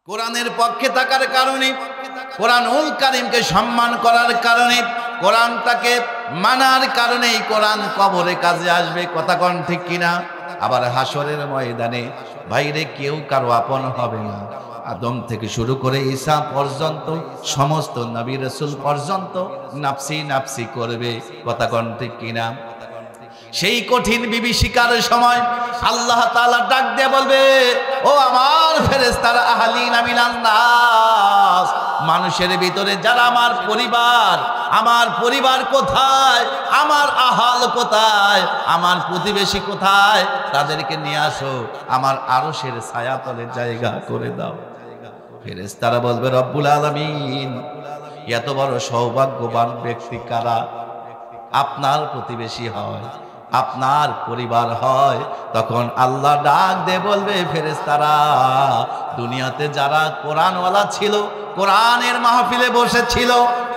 কোরআনের পক্ষে থাকার কারণে, কোরআনুল কারীমকে সম্মান করার কারণে, কোরআনটাকে মানার কারণেই কোরআন কবরে কাজে আসবে। কথা কোন ঠিক কিনা? আবার হাসরের ময়দানে বাইরে কেউ কারো আপন হবে না। আদম থেকে শুরু করে ঈসা পর্যন্ত সমস্ত নবী রাসূল পর্যন্ত নাফসি নাফসি করবে। কথা কোন ঠিক কিনা? সেই কঠিন বিভীষিকার সময় আল্লাহ তাআলা ডাক দিয়ে বলবে, ও আমার ফেরেশতারা, আহলিনা মিনান নাস, মানুষের ভিতরে যারা আমার পরিবার কোথায়, আমার আহাল কোথায়, আমার প্রতিবেশী কোথায়, তাদেরকে নিয়ে আসো, আমার আরশের ছায়াতলে জায়গা করে দাও। ফেরেশতারা বলবে, রব্বুল আলামিন, এত বড় সৌভাগ্যবান ব্যক্তি কারা? আপনার প্রতিবেশী হয়, আপনার পরিবার হয়। তখন আল্লাহ ডাক দিয়ে বলবে, ফেরেশতারা, দুনিয়াতে যারা কোরআনওয়ালা ছিল, কোরআনের মাহফিলে বসেছিল,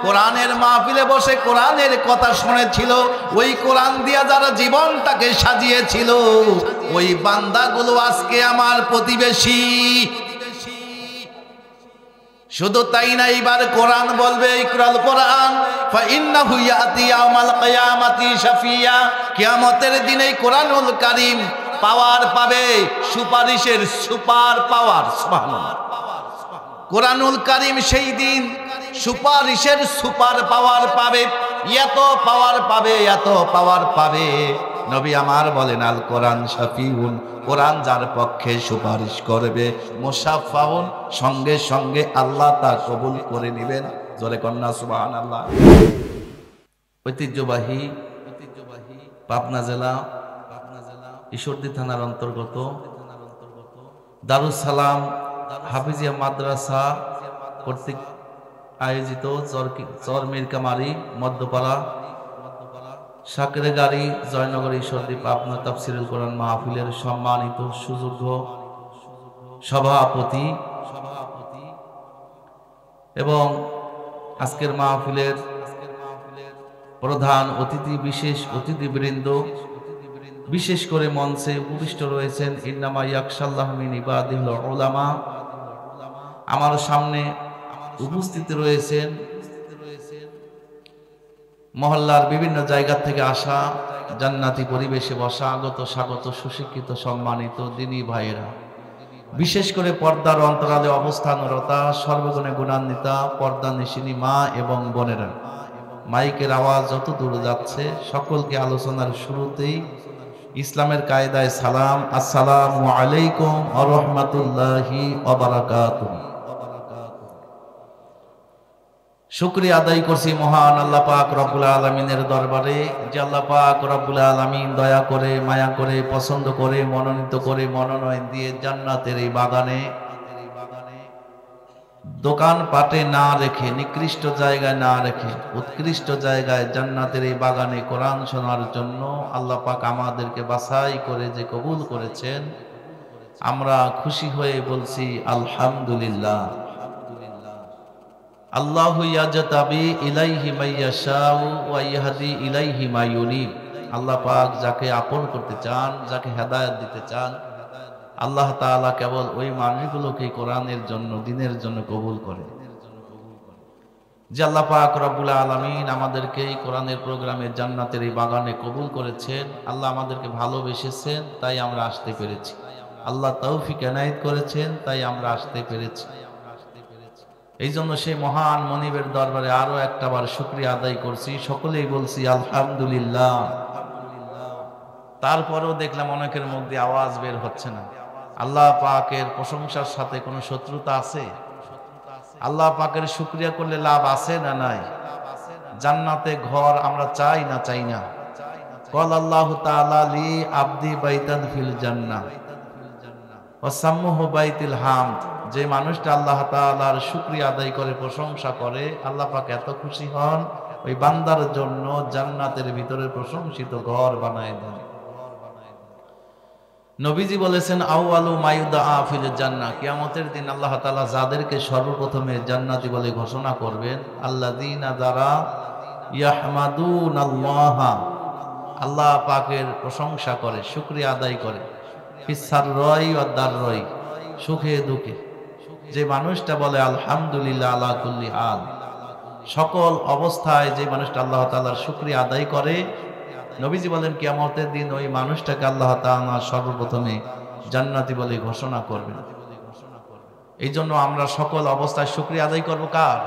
কোরআনের মাহফিলে বসে কোরআনের কথা শুনেছিল, ওই কোরআন দিয়া যারা জীবনটাকে সাজিয়েছিল, ওই বান্দাগুলো আজকে আমার প্রতিবেশী। শুধু তাই না, এবার কোরআন বলবে, ইকরাল কোরআন ফাইন্নাহু ইয়াতি ইয়াউমাল কিয়ামাতি শাফিয়া, কিয়ামতের দিনে কোরআনুল কারীম পাওয়ার পাবে, সুপারিশের সুপার পাওয়ার। সুবহানাল্লাহ। কোরআনুল কারীম সেই দিন সুপারিশের সুপার পাওয়ার পাবে, এত পাওয়ার পাবে, এত পাওয়ার পাবে। নবী আমার বলেন, আল কোরআন শাফিউন, কোরআন যার পক্ষে সুপারিশ করবে, মুশাফফাউন, সঙ্গে সঙ্গে আল্লাহ তা কবুল করে নেবেন। জোরে কন্যা সুবহানাল্লাহ। ঐতিহ্যবাহী পাবনা জেলা ঈশ্বরদী থানার অন্তর্গত দারুস সালাম হাফিজিয়া মাদ্রাসা কর্তৃক আয়োজিত চর মিরকামারি মধ্যপাড়া সাকরেগাড়ি জয়নগর ঈশ্বরদী পাবনা তাফসীরুল কোরআন মাহফিলের সম্মানিত সুযোগ্য সভাপতি এবং আজকের মাহফিলের প্রধান অতিথি, বিশেষ অতিথিবৃন্দ, বিশেষ করে মঞ্চে উপবিষ্ট রয়েছেন ইন্নামা ইয়াখশাল্লাহু মিন ইবাদিল উলামা। আমার সামনে উপস্থিত রয়েছেন মহল্লার বিভিন্ন জায়গা থেকে আসা, জান্নাতি পরিবেশে বসা আগত স্বাগত সুশিক্ষিত সম্মানিত দিনী ভাইয়েরা, বিশেষ করে পর্দার অন্তরালে অবস্থানরতা সর্বগুণে গুণান্বিতা পর্দা নিশিনী মা এবং বোনেরা, মাইকের আওয়াজ যত দূর যাচ্ছে সকলকে আলোচনার শুরুতেই ইসলামের কায়দায় সালাম, আসসালামু আলাইকুম ওয়া রাহমাতুল্লাহি ওয়া বারাকাতুহু। শুকরিয়া আদায় করছি মহান আল্লাহ পাক রব্বুল আলামিনের দরবারে, যে আল্লাহ পাক রব্বুল আলামিন দয়া করে, মায়া করে, পছন্দ করে, মনোনীত করে, মনোনয়ন দিয়ে জান্নাতের এই বাগানে, দোকান পাটে না রেখে, নিকৃষ্ট জায়গায় না রেখে, উৎকৃষ্ট জায়গায় জান্নাতের এই বাগানে কোরআন শোনার জন্য আল্লাহ পাক আমাদেরকে বাছাই করে যে কবুল করেছেন, আমরা খুশি হয়ে বলছি আলহামদুলিল্লাহ। আল্লাহু ইয়াজতাবি ইলাইহি মাইয়াশাউ ওয়া ইয়াহদি ইলাইহি মা ইউনিব। আল্লাহ পাক যাকে আপন করতে চান, যাকে হেদায়েত দিতে চান, আল্লাহ তাআলা কেবল ওই মানুষগুলোকে কোরআনের জন্য, দ্বীনের জন্য কবুল করে। যে আল্লাহ পাক রব্বুল আলামিন আমাদেরকে এই কোরআনের প্রোগ্রামে জান্নাতের এই বাগানে কবুল করেছেন, আল্লাহ আমাদেরকে ভালোবেসেছেন, তাই আমরা আসতে পেরেছি। আল্লাহ তৌফিক এনায়েত করেছেন, তাই আমরা আসতে পেরেছি। এই জন্য সেই মহান মনিবের দরবারে আরো একটাবার শুকরিয়া আদায় করছি, সকলেই বলছি আলহামদুলিল্লাহ। তারপরেও দেখলাম অনেকের মধ্যে আওয়াজ বের হচ্ছে না। আল্লাহ পাকের প্রশংসার সাথে কোনো শত্রুতা আছে? আল্লাহ পাকের শুকরিয়া করলে লাভ আছে না নাই? জান্নাতে ঘর আমরা চাই না চাই না? ক্বাল আল্লাহু তাআলা লি আবদি বাইতান ফিল জান্নাহ ওয়া সাম্মুহু বাইতুল হামদ। যে মানুষটা আল্লাহ তাআলার শুকরিয়া আদায় করে, প্রশংসা করে, আল্লাহ পাক এত খুশি হন, ওই বান্দার জন্য জান্নাতের ভিতরে প্রশংসিত ঘর বানায় দেন। নবীজি বলেছেন, আউয়ালু মা ইউদআ ফিল জান্নাহ, কিয়ামতের দিন আল্লাহ তাআলা যাদেরকে সর্বপ্রথমে জান্নাতি বলে ঘোষণা করবেন, আল্লাযীনা যারা ইয়াহমাদুনাল্লাহ, আল্লাহ পাকের প্রশংসা করে, শুকরিয়া আদায় করে, ফিস সাররাই ওয়াদ দাররাই, সুখে দুঃখে, যে মানুষটা বলে আলহামদুলিল্লাহ আলা কুল্লি হাল, সকল অবস্থায় যে মানুষটা আল্লাহ তাআলার শুকরিয়া আদায় করে, নবীজি বলেন কিয়ামতের দিন ওই মানুষটাকে আল্লাহ তাআলা সর্বপ্রথমে জান্নাতি বলে ঘোষণা করবেন। এই জন্য আমরা সকল অবস্থায় শুকরিয়া আদায় করব কার?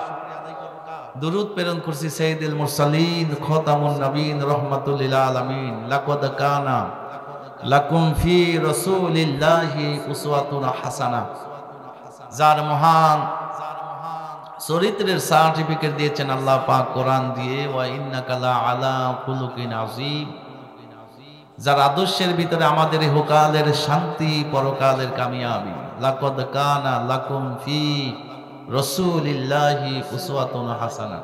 দুরূদ প্রেরণ করছি সাইয়্যিদুল মুরসালিন খাতামুন নবীন রাহমাতুল লিল আলামিন। লাকাদ কানা লাকুম ফি রাসূলিল্লাহি উসওয়াতুন হাসানাহ। যার মহান চরিত্রের সার্টিফিকেট দিয়েছেন আল্লাহ পাক কোরআন দিয়ে, ওয়া ইন্নাকা লা আলা খুলুকিন আযীম। যার আদর্শের ভিতরে আমাদের ইহকালের শান্তি, পরকালের কামিয়াবি। লাকাদ কানা লাকুম ফি রাসূলিল্লাহি উসওয়াতুন হাসানাহ।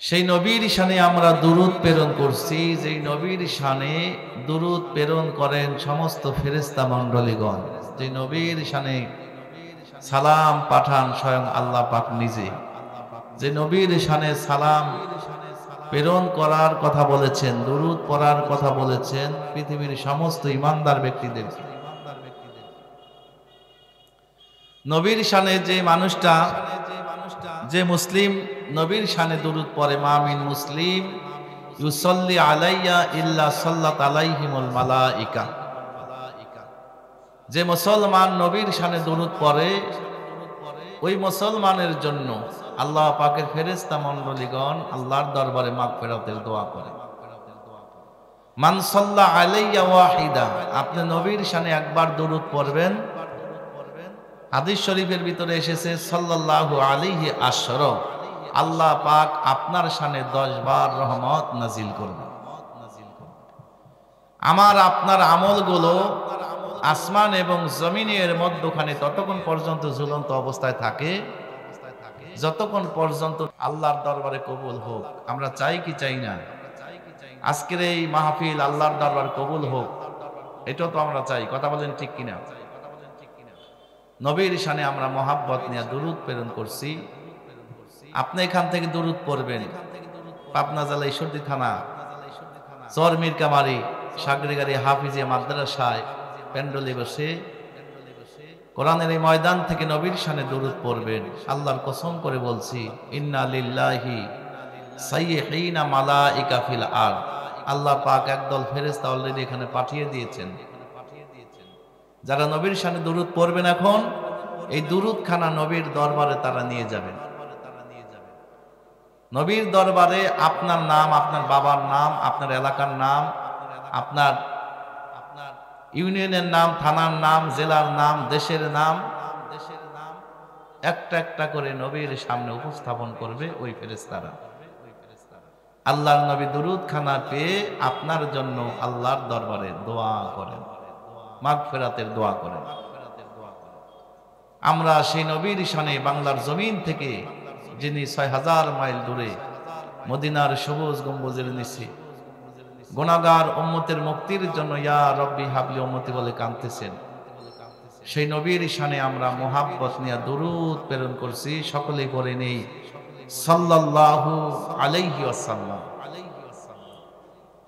সেই নবীর শানে আমরা দুরূদ প্রেরণ করছি, যেই নবীর শানে দুরূদ প্রেরণ করেন সমস্ত ফেরেশতা মণ্ডলীগণ, যে নবীর শানে সালাম পাঠান স্বয়ং আল্লাহ পাক নিজে, যে নবীর শানে সালাম প্রেরণ করার কথা বলেছেন, দুরূদ পড়ার কথা বলেছেন পৃথিবীর সমস্ত ঈমানদার ব্যক্তিদের। নবীর শানে যে মানুষটা, যে মুসলিম নবীর শানে দুরূদ পড়ে, মামিন মুসলিম ইউসাল্লি আলাইয়া ইল্লা সাল্লাত আলাইহিমুল মালাইকা। যে মুসলমান নবীর শানে দুরূদ পড়ে, ওই মুসলমানের জন্য আল্লাহ পাকের ফেরেশতা মণ্ডলীগণ আল্লাহর দরবারে মাগফিরাতের দোয়া করে। মান সাল্লা আলাইয়া ওয়াহিদা, আপনি নবীর শানে একবার দুরূদ পড়বেন, হাদিস শরীফের ভিতরে এসেছে সাল্লাল্লাহু আলাইহি আশরা, আল্লাহ পাক আপনার শানে 10 বার রহমত নাজিল করবেন। আমার আপনার আমলগুলো আসমান এবং জমিনের মধ্যখানে ততক্ষণ পর্যন্ত ঝুলন্ত অবস্থায় থাকে যতক্ষণ পর্যন্ত আল্লাহর দরবারে কবুল হোক। আমরা চাই কি চাই না? আজকের এই মাহফিল আল্লাহর দরবার কবুল হোক, এটাও তো আমরা চাই। কথা বলেন ঠিক কিনা? নবীর শানে আমরা মহাব্বত নিয়ে দুরূদ প্রেরণ করছি। আপনি এখান থেকে দুরূদ পড়বেন, পাবনা জেলা ঈশ্বরদী থানা চর মিরকামারি সাগরিগারি হাফিজিয়া মাদ্রাসায় প্যান্ডলে বসে কোরআনের এই ময়দান থেকে নবীর শানে দুরূদ পড়বেন। আল্লাহর কসম করে বলছি, ইন্না লিল্লাহি সাইয়্যিহিনা মালাইকা ফিল আরদ, আল্লাহ পাক একদল ফেরেশতা অলরেডি এখানে পাঠিয়ে দিয়েছেন। যারা নবীর শানে দুরূদ পড়বেন, এখন এই দুরূদ খানা নবীর দরবারে তারা নিয়ে যাবেন। নবীর দরবারে আপনার নাম, আপনার বাবার নাম, আপনার এলাকার নাম, আপনার ইউনিয়নের নাম, থানার নাম, জেলার নাম, দেশের নাম একটা একটা করে নবীর সামনে উপস্থাপন করবে ওই ফেরেশতারা। আল্লাহর নবী দুরূদ খানা পেয়ে আপনার জন্য আল্লাহর দরবারে দোয়া করেন, মাগফিরাতের দোয়া করেন। আমরা সেই নবীর শানে বাংলার জমিন থেকে, যিনি 6000 মাইল দূরে মদিনার সবুজ গম্বুজের নিচে গুনাহগার উম্মতের মুক্তির জন্য ইয়া রব্বি হাবলি উম্মতি বলে কাঁদতেছেন, সেই নবীর শানে আমরা মুহাব্বত নিয়ে দুরূদ প্রেরণ করছি। সকলেই পড়ে নেই সাল্লাল্লাহু আলাইহি ওয়াসাল্লাম।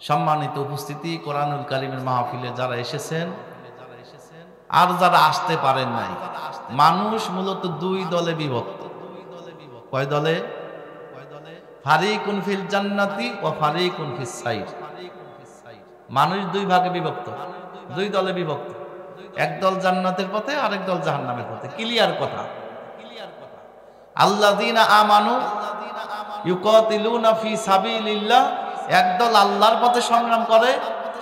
সম্মানিত উপস্থিতি, কোরআনুল কারীমের মাহফিলে যারা এসেছেন আর যারা আসতে পারেন নাই, মানুষ মূলত 2 দলে বিভক্ত। কয় দলে? ফারিকুন ফিল জান্নাতি ওয়া ফারিকুন ফিস সাইর। মানুষ 2 ভাগে বিভক্ত, 2 দলে বিভক্ত। এক দল জান্নাতের পথে, আরেক দল জাহান্নামের পথে। ক্লিয়ার কথা। আল্লাযীনা আমানু ইউকাতিলুনা ফি সাবিলিল্লাহ, একদল আল্লাহর পথে সংগ্রাম করে।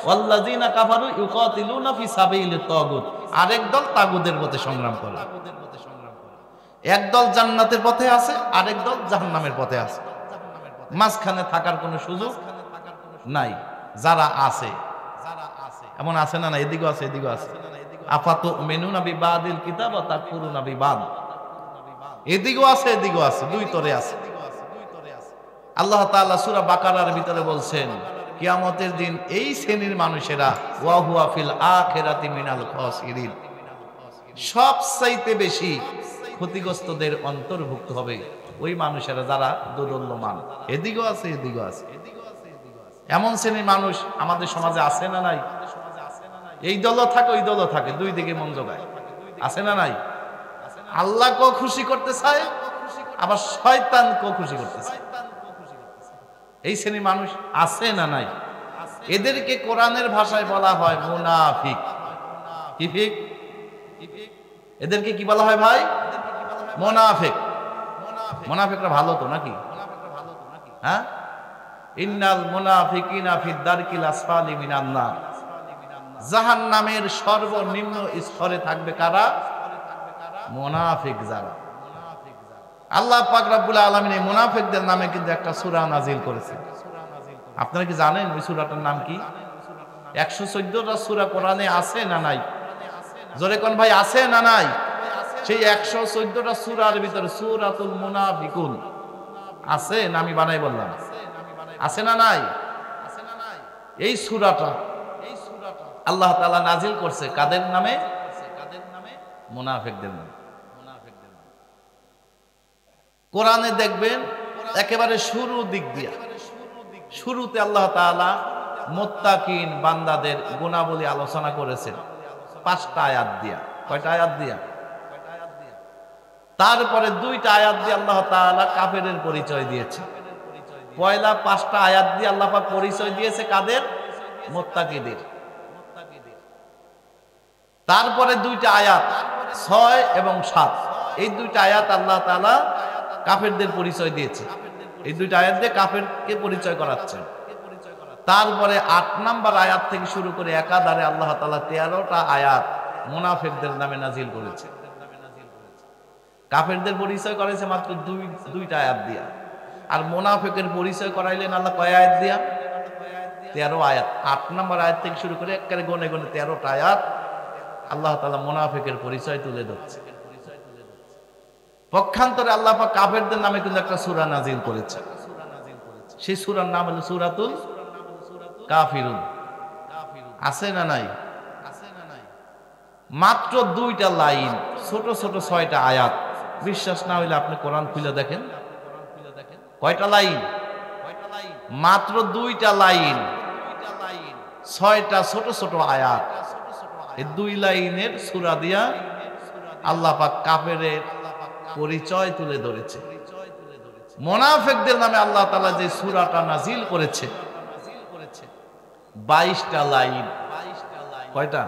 ওয়াল্লাযীনা কাফারু ইউকাতিলুনা ফি সাবিলিত তাগুত, আরেক দল তাগুদের পথে সংগ্রাম করে। একদল জান্নাতের পথে আছে, আরেক দল জাহান্নামের পথে আছে। মাঝখানে থাকার কোনো সুযোগ নাই। যারা আছে, এমন আছে না? এদিকেও আছে, এদিকেও আছে। আফাতুমিনুনা বিবাদিল কিতাব ওয়া তাকফুরুনা বিবাদ, এদিকেও আছে, এদিকেও আছে, 2 তরে আছে। আল্লাহ তাআলা সূরা বাকারার ভিতরে বলছেন, কিয়ামতের দিন এই শ্রেণীর মানুষেরা ওয়া হুয়া ফিল আখিরাতি মিনাল খাসিরিন, সবচাইতে বেশি ক্ষতিগ্রস্তদের অন্তর্ভুক্ত হবে ওই মানুষেরা যারা দুর্বলমান। এদিকেও আছে, এদিকেও আছে। এমন শ্রেণীর মানুষ আমাদের সমাজে আছে না নাই? এই দলও থাকে, ওই দলও থাকে, 2 দিকে মন জোগায়। আছে না নাই? আল্লাহকেও খুশি করতে চায়, আবার শয়তানকেও খুশি করতে চায়। এই শ্রেণীর মানুষ আছে না নাই? এদেরকে কোরআনের ভাষায় বলা হয় মুনাফিক। কি ফিক? এদেরকে কি বলা হয় ভাই? মুনাফিক। মুনাফিকরা ভালো তো নাকি? হ্যাঁ, ইন্নাল মুনাফিকিনা ফিদ দারকিল আসফালি মিনান নার। জাহান্নামের সর্বনিম্ন স্তরে থাকবে কারা? মুনাফিক যারা। আল্লাহ পাক রব্বুল আলামিন এই মুনাফিকদের নামে কিন্তু একটা সূরা নাজিল করেছেন। আপনারা কি জানেন ওই সূরাটার নাম কি? 114টা সূরা কোরআনে আছে না নাই? জোরে কোন ভাই, আছে না নাই? সেই 114টা সূরার ভিতরে সূরাতুল মুনাফিকুন আছে না? আমি বানাই বললাম আছে না নাই? এই সূরাটা আল্লাহ তাআলা নাজিল করছে কাদের নামে? মুনাফিকদের নামে। কোরআনে দেখবেন একেবারে শুরু দিক দিয়া, শুরুতে আল্লাহ তাআলা মুত্তাকিন বান্দাদের গুণাবলী আলোচনা করেছেন 5টা আয়াত দিয়া। কয়টা আয়াত দিয়া? তারপরে 2টা আয়াত দিয়ে আল্লাহ তাআলা কাফেরের পরিচয় দিয়েছে। পয়লা 5টা আয়াত দিয়ে আল্লাহ পাক পরিচয় দিয়েছে কাদের? মুত্তাকিদের। তারপরে 2টা আয়াত 6 এবং 7, এই 2টা আয়াত আল্লাহ তাআলা কাফেরদের পরিচয় দিয়েছে। এই 2টা আয়াত দিয়ে কাফেরকে পরিচয় করাচ্ছেন। তারপরে 8 নাম্বার আয়াত থেকে শুরু করে একাধারে আল্লাহ তাআলা 13টা আয়াত মুনাফিকদের নামে নাজিল করেছে। কাফেরদের পরিচয় করেছে মাত্র 2টা আয়াত দিয়া, আর মুনাফিকের পরিচয় করাইলেন আল্লাহ কয় আয়াত দিয়া? 13 আয়াত। 8 নাম্বার আয়াত থেকে শুরু করে একেবারে গনে গনে 13টা আয়াত আল্লাহ তাআলা মুনাফিকের পরিচয় তুলে ধরছে। পক্ষান্তরে আল্লাহ পাক কাফেরদের নামে কিন্তু একটা সূরা নাজিল করেছে। সেই সূরার নাম হলো সূরাতুল কাফিরুন। আছে না নাই? মাত্র 2টা লাইন, ছোট ছোট 6টা আয়াত। বিশ্বাস না হইলে আপনি কোরআন খুলে দেখেন। কয়টা লাইন? মাত্র 2টা লাইন, 6টা ছোট ছোট আয়াত। এই 2 লাইনের সূরা দিয়া আল্লাহ পাক কাফেরের পরিচয় তুলে ধরেছে। মুনাফিকদের নামে আল্লাহ তাআলা যে সূরাটা নাজিল করেছে 22টা লাইন। কয়টা?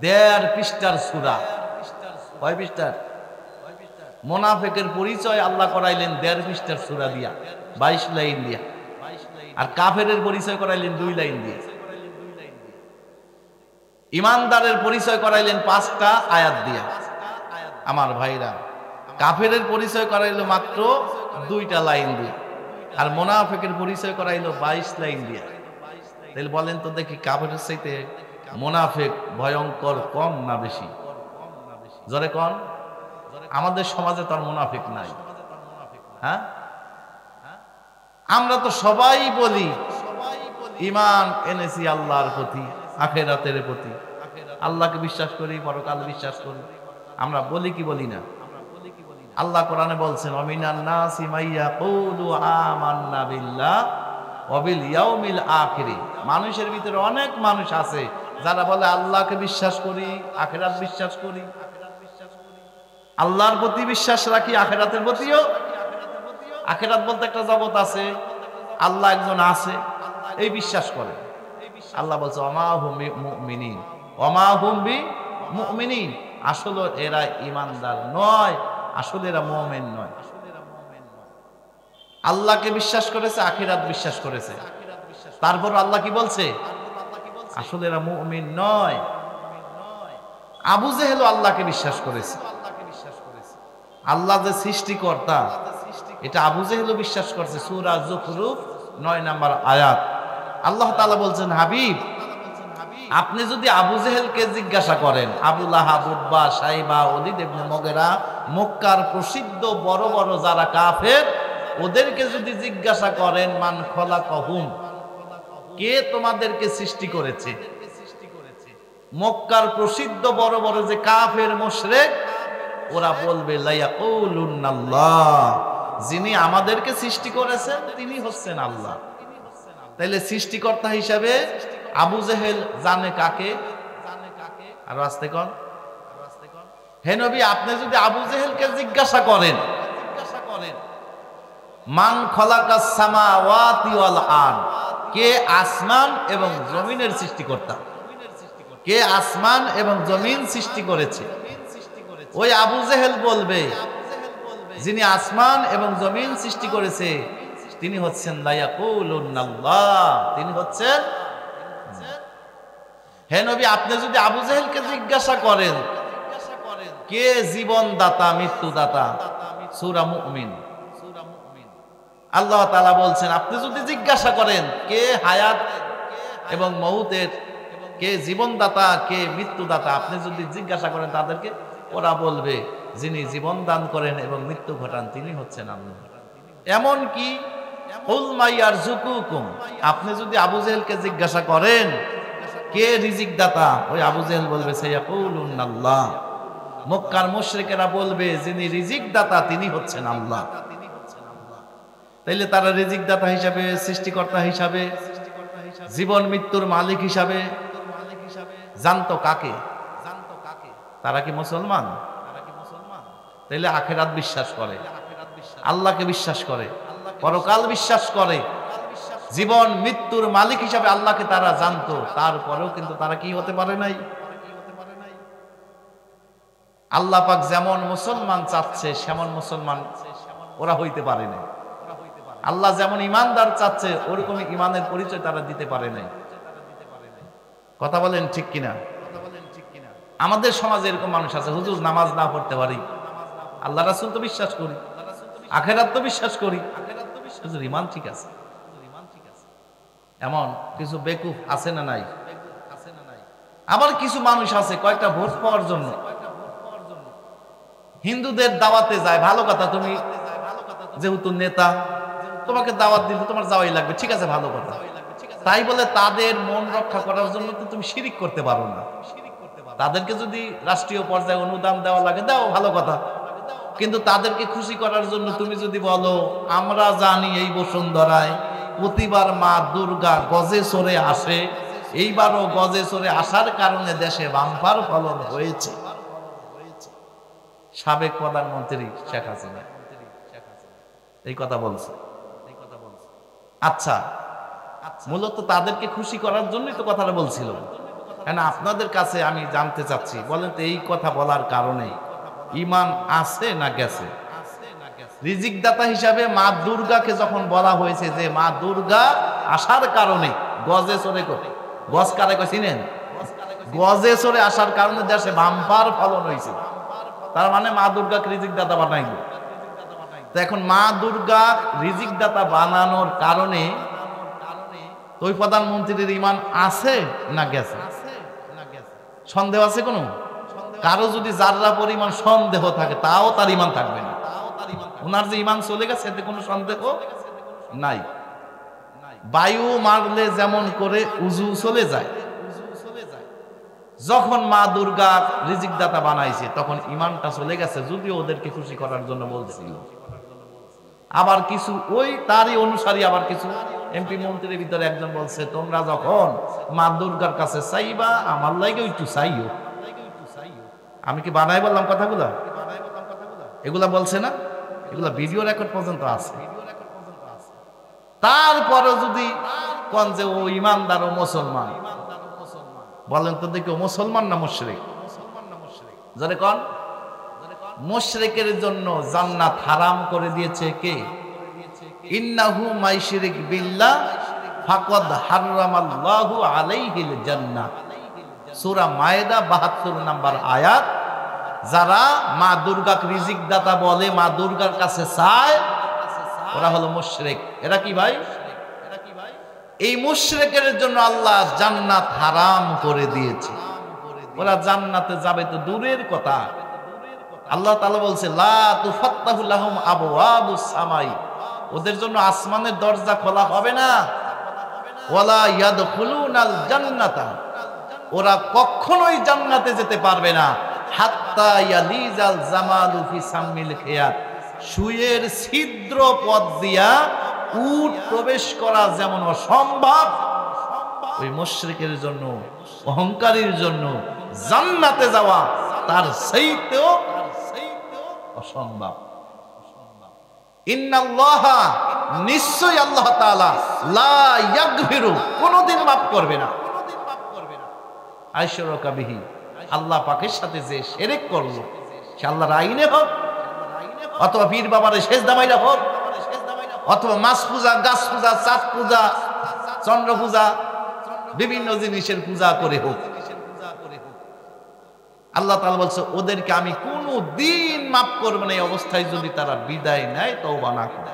1.5 পৃষ্ঠার সূরা। কয় পৃষ্ঠার? মুনাফিকের পরিচয় আল্লাহ করাইলেন 1.5 পৃষ্ঠার সূরা দিয়া, 22 লাইন দিয়া। আর কাফেরের পরিচয় করাইলেন 2 লাইন দিয়া। ইমানদারের পরিচয় করাইলেন 5টা আয়াত দিয়া। আমার ভাইরা, কাফেরের পরিচয় করাইলো মাত্র 2টা লাইন দিয়ে, আর মুনাফিকের পরিচয় করাইলো 22 লাইন দিয়ে। তাহলে বলেন তো দেখি, কাফেরের চাইতে মুনাফিক ভয়ঙ্কর কম না বেশি? জোরে কোন। আমাদের সমাজে তার মুনাফিক নাই। হ্যাঁ, আমরা তো সবাই বলি ঈমান এনেছি আল্লাহর প্রতি, আখিরাতের প্রতি, আল্লাহকে বিশ্বাস করি, পরকাল বিশ্বাস করি। আমরা বলি কি বলি না? আল্লাহ কোরআনে বলছেন ওয়ামিনান নাসি মাইয়াকুলু আমান্না বিল্লাহ ওয়া বিল ইয়াউমিল আখির। মানুষের ভিতরে অনেক মানুষ আছে যারা বলে আল্লাহকে বিশ্বাস করি, আখিরাত বিশ্বাস করি, আল্লাহর প্রতি বিশ্বাস রাখি, আখিরাতের প্রতিও। আখিরাত বলতে একটা জগৎ আছে, আল্লাহ একজন আছে, এই বিশ্বাস করে। আল্লাহ বলছে ওমা হুম বিমুমিনিন, ওমা হুম বিমুমিনিন। আসলে এরা ঈমানদার নয়, আসলে এরা মুমিন নয়। আল্লাহকে বিশ্বাস করেছে, আখিরাত বিশ্বাস করেছে, তারপর আল্লাহ কি বলছে? আসলে এরা মুমিন নয়। আবু জেহেল আল্লাহকে বিশ্বাস করেছে, আল্লাহ যে সৃষ্টিকর্তা এটা আবু জেহেল বিশ্বাস করছে। সূরা যুখরুফ 9 নম্বর আয়াত আল্লাহ তাআলা বলছেন, হাবিব আপনি যদি আবু জেহেলকে জিজ্ঞাসা করেন, আবু লাহাব, উতবা, সাইবা, ওলীদ ইবনে মুগীরা, মক্কার প্রসিদ্ধ বড় বড় যারা কাফের, ওদেরকে যদি জিজ্ঞাসা করেন মান খলাকাহুম, কে তোমাদেরকে সৃষ্টি করেছে, মক্কার প্রসিদ্ধ বড় বড় যে কাফের মুশরিক, ওরা বলবে লায়াকুলুন্নাল্লাহ, যিনি আমাদেরকে সৃষ্টি করেছেন তিনি হচ্ছেন আল্লাহ। তাইলে সৃষ্টিকর্তা হিসাবে আবু জেহেল জানে কাকে? আর আসতে কোন হে নবী, আপনি যদি আবু জেহেলকে জিজ্ঞাসা করেন মান খলাকাস সামাওয়াতি ওয়াল আরদ, কে আসমান এবং জমিনের সৃষ্টিকর্তা, কে আসমান এবং জমিন সৃষ্টি করেছে, ওই আবু জেহেল বলবে যিনি আসমান এবং জমিন সৃষ্টি করেছে তিনি হচ্ছেন লা ইয়াকুলুনাল্লাহ, তিনি হচ্ছেন। হে নবী, আপনি যদি আবু জেহেলকে জিজ্ঞাসা করেন কে জীবনদাতা মৃত্যুদাতা, সূরা মুমিন আল্লাহ তাআলা বলছেন আপনি যদি জিজ্ঞাসা করেন কে হায়াত এবং মউতের, কে জীবনদাতা কে মৃত্যুদাতা, আপনি যদি জিজ্ঞাসা করেন তাদেরকে, ওরা বলবে যিনি জীবন দান করেন এবং মৃত্যু ঘটান তিনি হচ্ছেন আল্লাহ। এমন কি কুল মাইয়ারযুকুকুম, আপনি যদি আবু জেহেলকে জিজ্ঞাসা করেন কে রিজিক দাতা, ওই আবু জেহেল বলবে সায়াকুলুনাল্লাহ। মক্কার মুশরিকেরা বলবে যিনি রিজিক দাতা তিনি হচ্ছেন আল্লাহ। তাইলে তারা রিজিক দাতা হিসাবে, সৃষ্টিকর্তা হিসাবে, জীবন মৃত্যুর মালিক হিসাবে জানতো কাকে? তারা কি মুসলমান? তাইলে আখিরাত বিশ্বাস করে, আল্লাহকে বিশ্বাস করে, পরকাল বিশ্বাস করে, জীবন মৃত্যুর মালিক হিসাবে আল্লাহকে তারা জানতো, তারপরেও কিন্তু তারা কি হতে পারে নাই? আল্লাহ পাক যেমন মুসলমান চাচ্ছে সেমন মুসলমান ওরা হইতে পারে নাই। আল্লাহ যেমন ইমানদার চাচ্ছে ওরকম ইমানের পরিচয় তারা দিতে পারে নাই। কথা বলেন ঠিক কিনা? আমাদের সমাজে এরকম মানুষ আছে, হুজুর নামাজ না পড়তে পারি, আল্লাহ রাসূল তো বিশ্বাস করি, আখিরাত তো বিশ্বাস করি, হুজুর ইমান ঠিক আছে। এমন কিছু বেকুফ আছে না নাই? আবার কিছু মানুষ আছে কয়েকটা ভোট পাওয়ার জন্য হিন্দুদের দাওয়াতে যায়। ভালো কথা, তুমি যেহেতু নেতা তোমাকে দাওয়াত দিলে তোমার যাওয়াই লাগবে, ঠিক আছে, ভালো কথা। তাই বলে তাদের মন রক্ষা করার জন্য তো তুমি শিরিক করতে পারো না। তাদেরকে যদি রাষ্ট্রীয় পর্যায়ে অনুদান দেওয়া লাগে দাও, ভালো কথা। কিন্তু তাদেরকে খুশি করার জন্য তুমি যদি বলো আমরা জানি এই বসুন্ধরায় প্রতিবার মা দুর্গা গজে চড়ে আসে, এইবারও গজে চড়ে আসার কারণে দেশে বাম্পার ফলন হয়েছে, সাবেক প্রধানমন্ত্রী শেখ হাসিনা এই কথা বলছে। আচ্ছা, মূলত তাদেরকে খুশি করার জন্যই তো কথাটা বলছিল। কেন আপনাদের কাছে আমি জানতে চাচ্ছি, বলেন তো এই কথা বলার কারণে ঈমান আছে না গেছে? রিজিক দাতা হিসাবে মা দুর্গাকে যখন বলা হয়েছে যে মা দুর্গা আসার কারণে গজে চড়ে করে, গজ কারে চিনেন? গজে চড়ে আসার কারণে দেশে বাম্পার ফলন হয়েছে, তার মানে মা দুর্গাকে রিজিক দাতা বানাইল। তো এখন মা দুর্গা রিজিক দাতা বানানোর কারণে ওই প্রধানমন্ত্রীর ঈমান আছে না গেছে? সন্দেহ আছে কোনো? কারো যদি যারা পরিমাণ সন্দেহ থাকে তাও তার ঈমান থাকবে না। ওনার যে ঈমান চলে গেছে এতে কোনো সন্দেহ নাই। বায়ু মারলে যেমন করে উজু চলে যায়, যখন মা দুর্গা রিজিক দাতা বানাইছে তখন ঈমানটা চলে গেছে, যদিও ওদেরকে খুশি করার জন্য বলছিল। আবার কিছু ওই তারই অনুসারী আবার কিছু এমপি মন্ত্রীর ভিতরে একজন বলছে তোমরা যখন মা দুর্গার কাছে চাইবা আমার লাগে একটু চাইও। আমি কি বানাই বললাম কথাগুলা? এগুলা বলছে না, এগুলা ভিডিও রেকর্ড পর্যন্ত আছে। তারপরে যদি কোন যে ও ইমানদার ও মুসলমান, বলেন তো দেখি ও মুসলমান না মুশরিক? যারা কোন মুশরিকের জন্য জান্নাত হারাম করে দিয়েছে কে? ইন্নাহু মাইশরিক বিল্লাহ ফাকাদ হারামাল্লাহু আলাইহিল জান্নাহ, সূরা মায়েদা ৭২ নম্বর আয়াত। যারা মা দুর্গাকে রিজিক দাতা বলে, মা দুর্গার কাছে চায়, ওরা হলো মুশরিক। এরা কি ভাই? এই মুশরিকের জন্য আল্লাহ জান্নাত হারাম করে দিয়েছে। ওরা জান্নাতে যাবে তো দূরের কথা, আল্লাহ তাআলা বলছে লা তুফাত্তাহু লাহুম আবওয়াবুস সামাই, ওদের জন্য আসমানের দরজা খোলা হবে না। ওয়ালা ইয়াদখুলুনাল জান্নাতা, ওরা কখনোই জান্নাতে যেতে পারবে না। হাত্তা ইয়ালিজাল জামালু ফি সামিল খিয়াত, সুয়ের ছিদ্র পথ দিয়া উট প্রবেশ করা যেমন অসম্ভব, ওই মুশরিকের জন্য, অহংকারীর জন্য জান্নাতে যাওয়া তার চাইতেও অসম্ভব। ইন্নাল্লাহা, নিশ্চয়ই আল্লাহ তাআলা, লা ইয়াগফিরু, কোনদিন মাফ করবে না, আইশরাকা বিহি, আল্লাহ পাকের সাথে যে শিরক করলো, সে আল্লাহর আইনে হোক অথবা পীর বাবারে সেজদা মাইরা হোক অথবা মাছ পূজা, গাছ পূজা, চাঁদ পূজা, চন্দ্র পূজা, বিভিন্ন জিনিসের পূজা করে হোক, আল্লাহ তাআলা বলছে ওদেরকে আমি কোনো দিন মাফ করব না এই অবস্থায় যদি তারা বিদায় নেয়, তওবা না করে।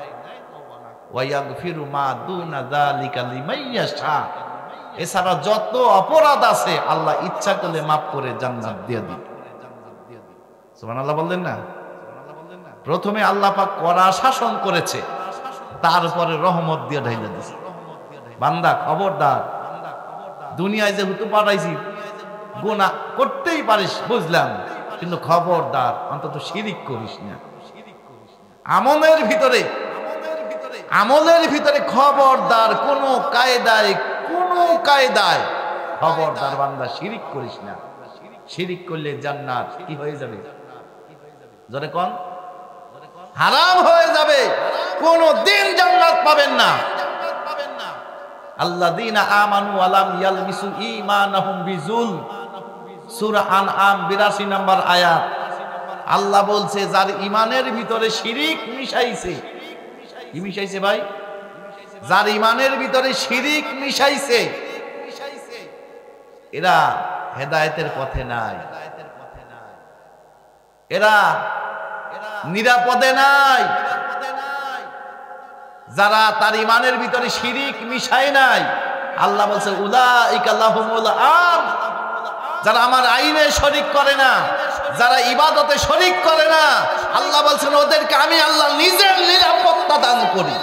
ওয়া ইয়াগফিরু মা দুনা যালিকা লিমান ইয়াশা, এছাড়া যত অপরাধ আছে আল্লাহ ইচ্ছা করলে মাফ করে জান্নাত দিয়ে দিবে। সুবহানাল্লাহ বললেন না? প্রথমে আল্লাহ পাক কড়া শাসন করেছে, তারপরে রহমত দিয়ে ঢাইলা দিয়েছে। বান্দা খবরদার, দুনিয়ায় যেহেতু পাঠাইছি গুনাহ করতেই পারিস বুঝলাম, কিন্তু খবরদার অন্তত শিরিক করিস না। আমলের ভিতরে খবরদার, কোন কায়দায় খবরদার বান্দা শিরিক করিস না। শিরিক করলে জান্নাত কি হয়ে যাবে? জোরে কোন? হারাম হয়ে যাবে, কোন দিন জান্নাত পাবেন না। আল্লাযীনা আমানু ওয়া লাম ইয়ালবিসু ঈমানাহুম বিযুলম, সূরা আনআম ৮২ নম্বর আয়াত। আল্লাহ বলছে যার ঈমানের ভিতরে শিরিক মিশাইছে, কি মিশাইছে ভাই? যার ঈমানের ভিতরে শিরিক মিশাইছে, এরা হেদায়েতের পথে নাই, এরা নিরাপদে নাই। যারা তার ঈমানের ভিতরে শিরিক মিশায় নাই, আল্লাহ বলছে উলাইকা লাহুমুল আম, যারা আমার আইনে শরীক করে না, যারা ইবাদতে শরীক করে না, আল্লাহ বলছেন ওদেরকে আমি আল্লাহ নিজের নিরাপত্তা দান করি।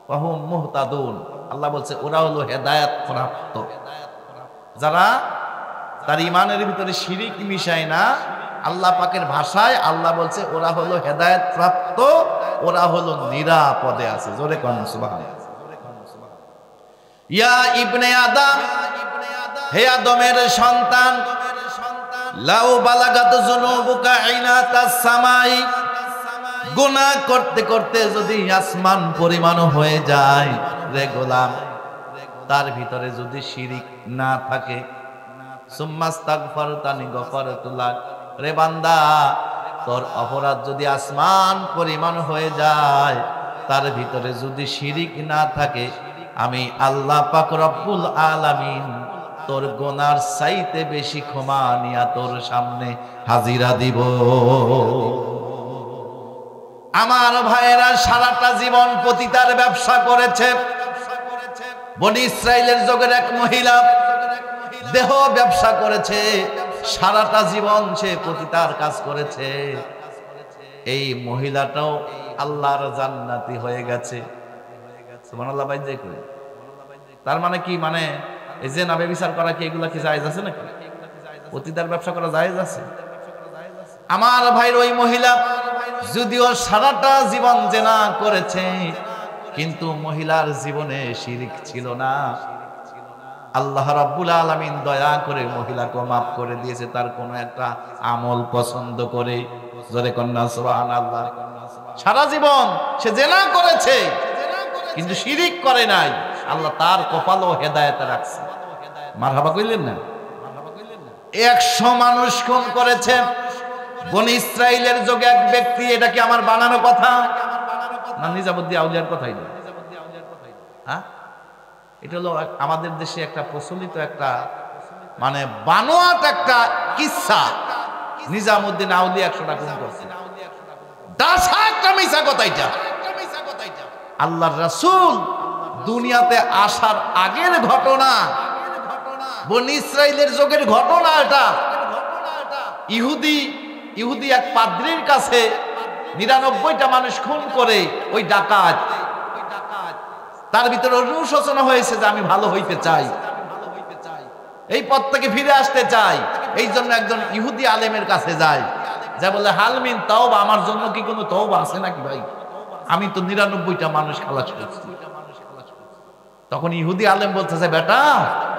ওয়াহুম মুহতাদুন, আল্লাহ বলছে ওরা হলো হেদায়েত প্রাপ্ত। যারা তার ঈমানের ভিতরে শিরিক মিশায় না, আল্লাহ পাকের ভাষায় আল্লাহ বলছে ওরা হলো হেদায়েত প্রাপ্ত, ওরা হলো নিরাপদে আছে। জোরে কোন সুবহানাল্লাহ। ইয়া ইবনে আদম, হে আদমের সন্তান, লাউ বালাগাত যুনুবুকা ইনাতাস সামাই, গুনাহ করতে করতে যদি আসমান পরিমাণ হয়ে যায় রে গোলাম, তার ভিতরে যদি শিরিক না থাকে, সুম্মাস্তাগফারতানি গফারতু লাক, রে বান্দা তোর অপরাধ যদি আসমান পরিমাণ হয়ে যায়, তার ভিতরে যদি শিরিক না থাকে, আমি আল্লাহ পাক রব্বুল আলামিন তোর গুনার চাইতে বেশি ক্ষমা নিয়া তোর সামনে হাজিরা দিব। আমার ভাইয়েরা সারাটা জীবন পতিতার ব্যবসা করেছে। বনি ইসরাইলের যুগের এক মহিলা দেহ ব্যবসা করেছে, সারাটা জীবন সে পতিতার কাজ করেছে। এই মহিলাটাও আল্লাহর জান্নাতি হয়ে গেছে। সুবহানাল্লাহ। ভাই যে কই, তার মানে কি? মানে এই যে নাবে বিচার করা কি এগুলা কি জায়েজ আছে নাকি? পতিতার ব্যবসা করা জায়েজ আছে? আমার ভাইর ওই মহিলা যদিও সারাটা জীবন জেনা করেছে, কিন্তু মহিলার জীবনে শিরিক ছিল না। আল্লাহ রাব্বুল আলামিন দয়া করে মহিলাকে মাফ করে দিয়েছে, তার কোনো একটা আমল পছন্দ করে। জোরে কন্যা সুবহানাল্লাহ। সারা জীবন সে জেনা করেছে কিন্তু শিরিক করে নাই, আল্লাহ তার কপালও হেদায়েতে রাখছে। মারহাবা কইলেন না? 100 মানুষ খুন করেছে বনি ইসরাইলের যুগে এক ব্যক্তি। এটা কি আমার বানানো কথা না নিজামুদ্দিন আউলিয়ার কথাই না? হ্যাঁ, এটা হলো আমাদের দেশে একটা প্রচলিত একটা মানে বানোয়াট একটা কিসসা। নিজামুদ্দিন আউলিয়া 100টা খুন করছে। দাসা একটা মিছা কথা। এটা আল্লাহর রাসূল দুনিয়াতে আসার আগের ঘটনা, বনি ইসরাইলের যুগের ঘটনা। এটা ইহুদি এক পাদ্রীর কাছে 99টা মানুষ খুন করে ওই ডাকাত, তার ভিতরে অনুশোচনা হয়েছে যে আমি ভালো হইতে চাই, এই পথ থেকে ফিরে আসতে চাই। এই জন্য একজন ইহুদি আলেমের কাছে যায়, যা বলে হালমিন তাওবা, আমার জন্য কি কোনো তওবা আছে নাকি ভাই? আমি তো 99টা মানুষ খালাস করছি। তখন ইহুদি আলেম বলতেছে, বেটা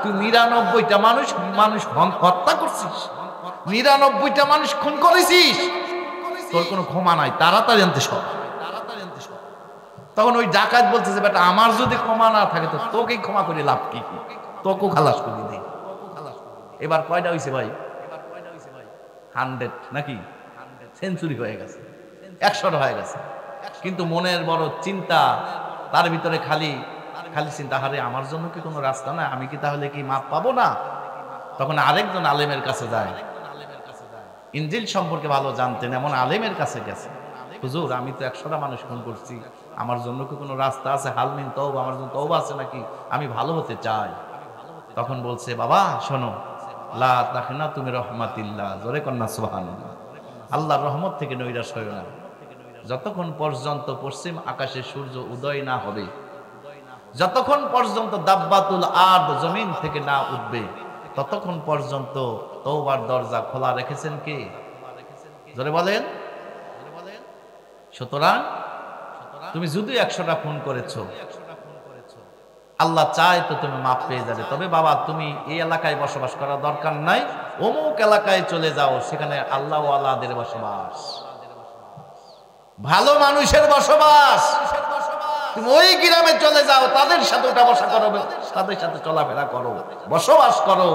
তুই ৯৯টা মানুষ হত্যা করছিস, ৯৯টা মানুষ খুন করেছিস, তোর কোনো ক্ষমা নাই, তাড়াতাড়ি আনতে সব। তখন ওই ডাকাত বলতেছে, বেটা আমার যদি ক্ষমা না থাকে তো তোকেই ক্ষমা করে লাভ কি, তোকেও খালাস করে দে। এবার কয়টা হয়েছে ভাই? 100 নাকি সেঞ্চুরি হয়ে গেছে, 100 হয়ে গেছে। কিন্তু মনের বড় চিন্তা, তার ভিতরে খালি চিন্তা, হারে আমার জন্য কি কোনো রাস্তা না, আমি কি তাহলে কি মাপ পাবো না? তখন আরেকজন আলেমের কাছে যায়, ইনজিল সম্পর্কে ভালো জানতেন, এমন আলেমের কাছে গেছে, হুজুর আমি তো 100টা মানুষ খুন করছি, আমার জন্য কি কোনো রাস্তা আছে? হালমিন তওবা, আমার জন্য তওবা আছে নাকি? আমি ভালো হতে চাই। তখন বলছে, বাবা শোনো, লা তাকনা তুমি রহমাতিল্লাহ, জোরে কন্যা সুবহানাল্লাহ, আল্লাহর রহমত থেকে নৈরাশ হয়ো না। যতক্ষণ পর্যন্ত পশ্চিম আকাশে সূর্য উদয় না হবে, যতক্ষণ পর্যন্ত দাব্বাতুল আরদ জমিন থেকে না উঠবে, ততক্ষণ পর্যন্ত তওবার দরজা খোলা রেখেছেন কে? জোরে বলেন। সুতরাং তুমি যদি 100টা খুন করেছো, আল্লাহ চায় তো তুমি মাপ পেয়ে যাবে। তবে বাবা তুমি এই এলাকায় বসবাস করার দরকার নাই, অমুক এলাকায় চলে যাও, সেখানে আল্লাহ ওয়ালাদের বসবাস, ভালো মানুষের বসবাস, তুমি ওই গ্রামে চলে যাও, তাদের সাথে ওঠা বসা করো, তাদের সাথে চলাফেরা করো, বসবাস করো।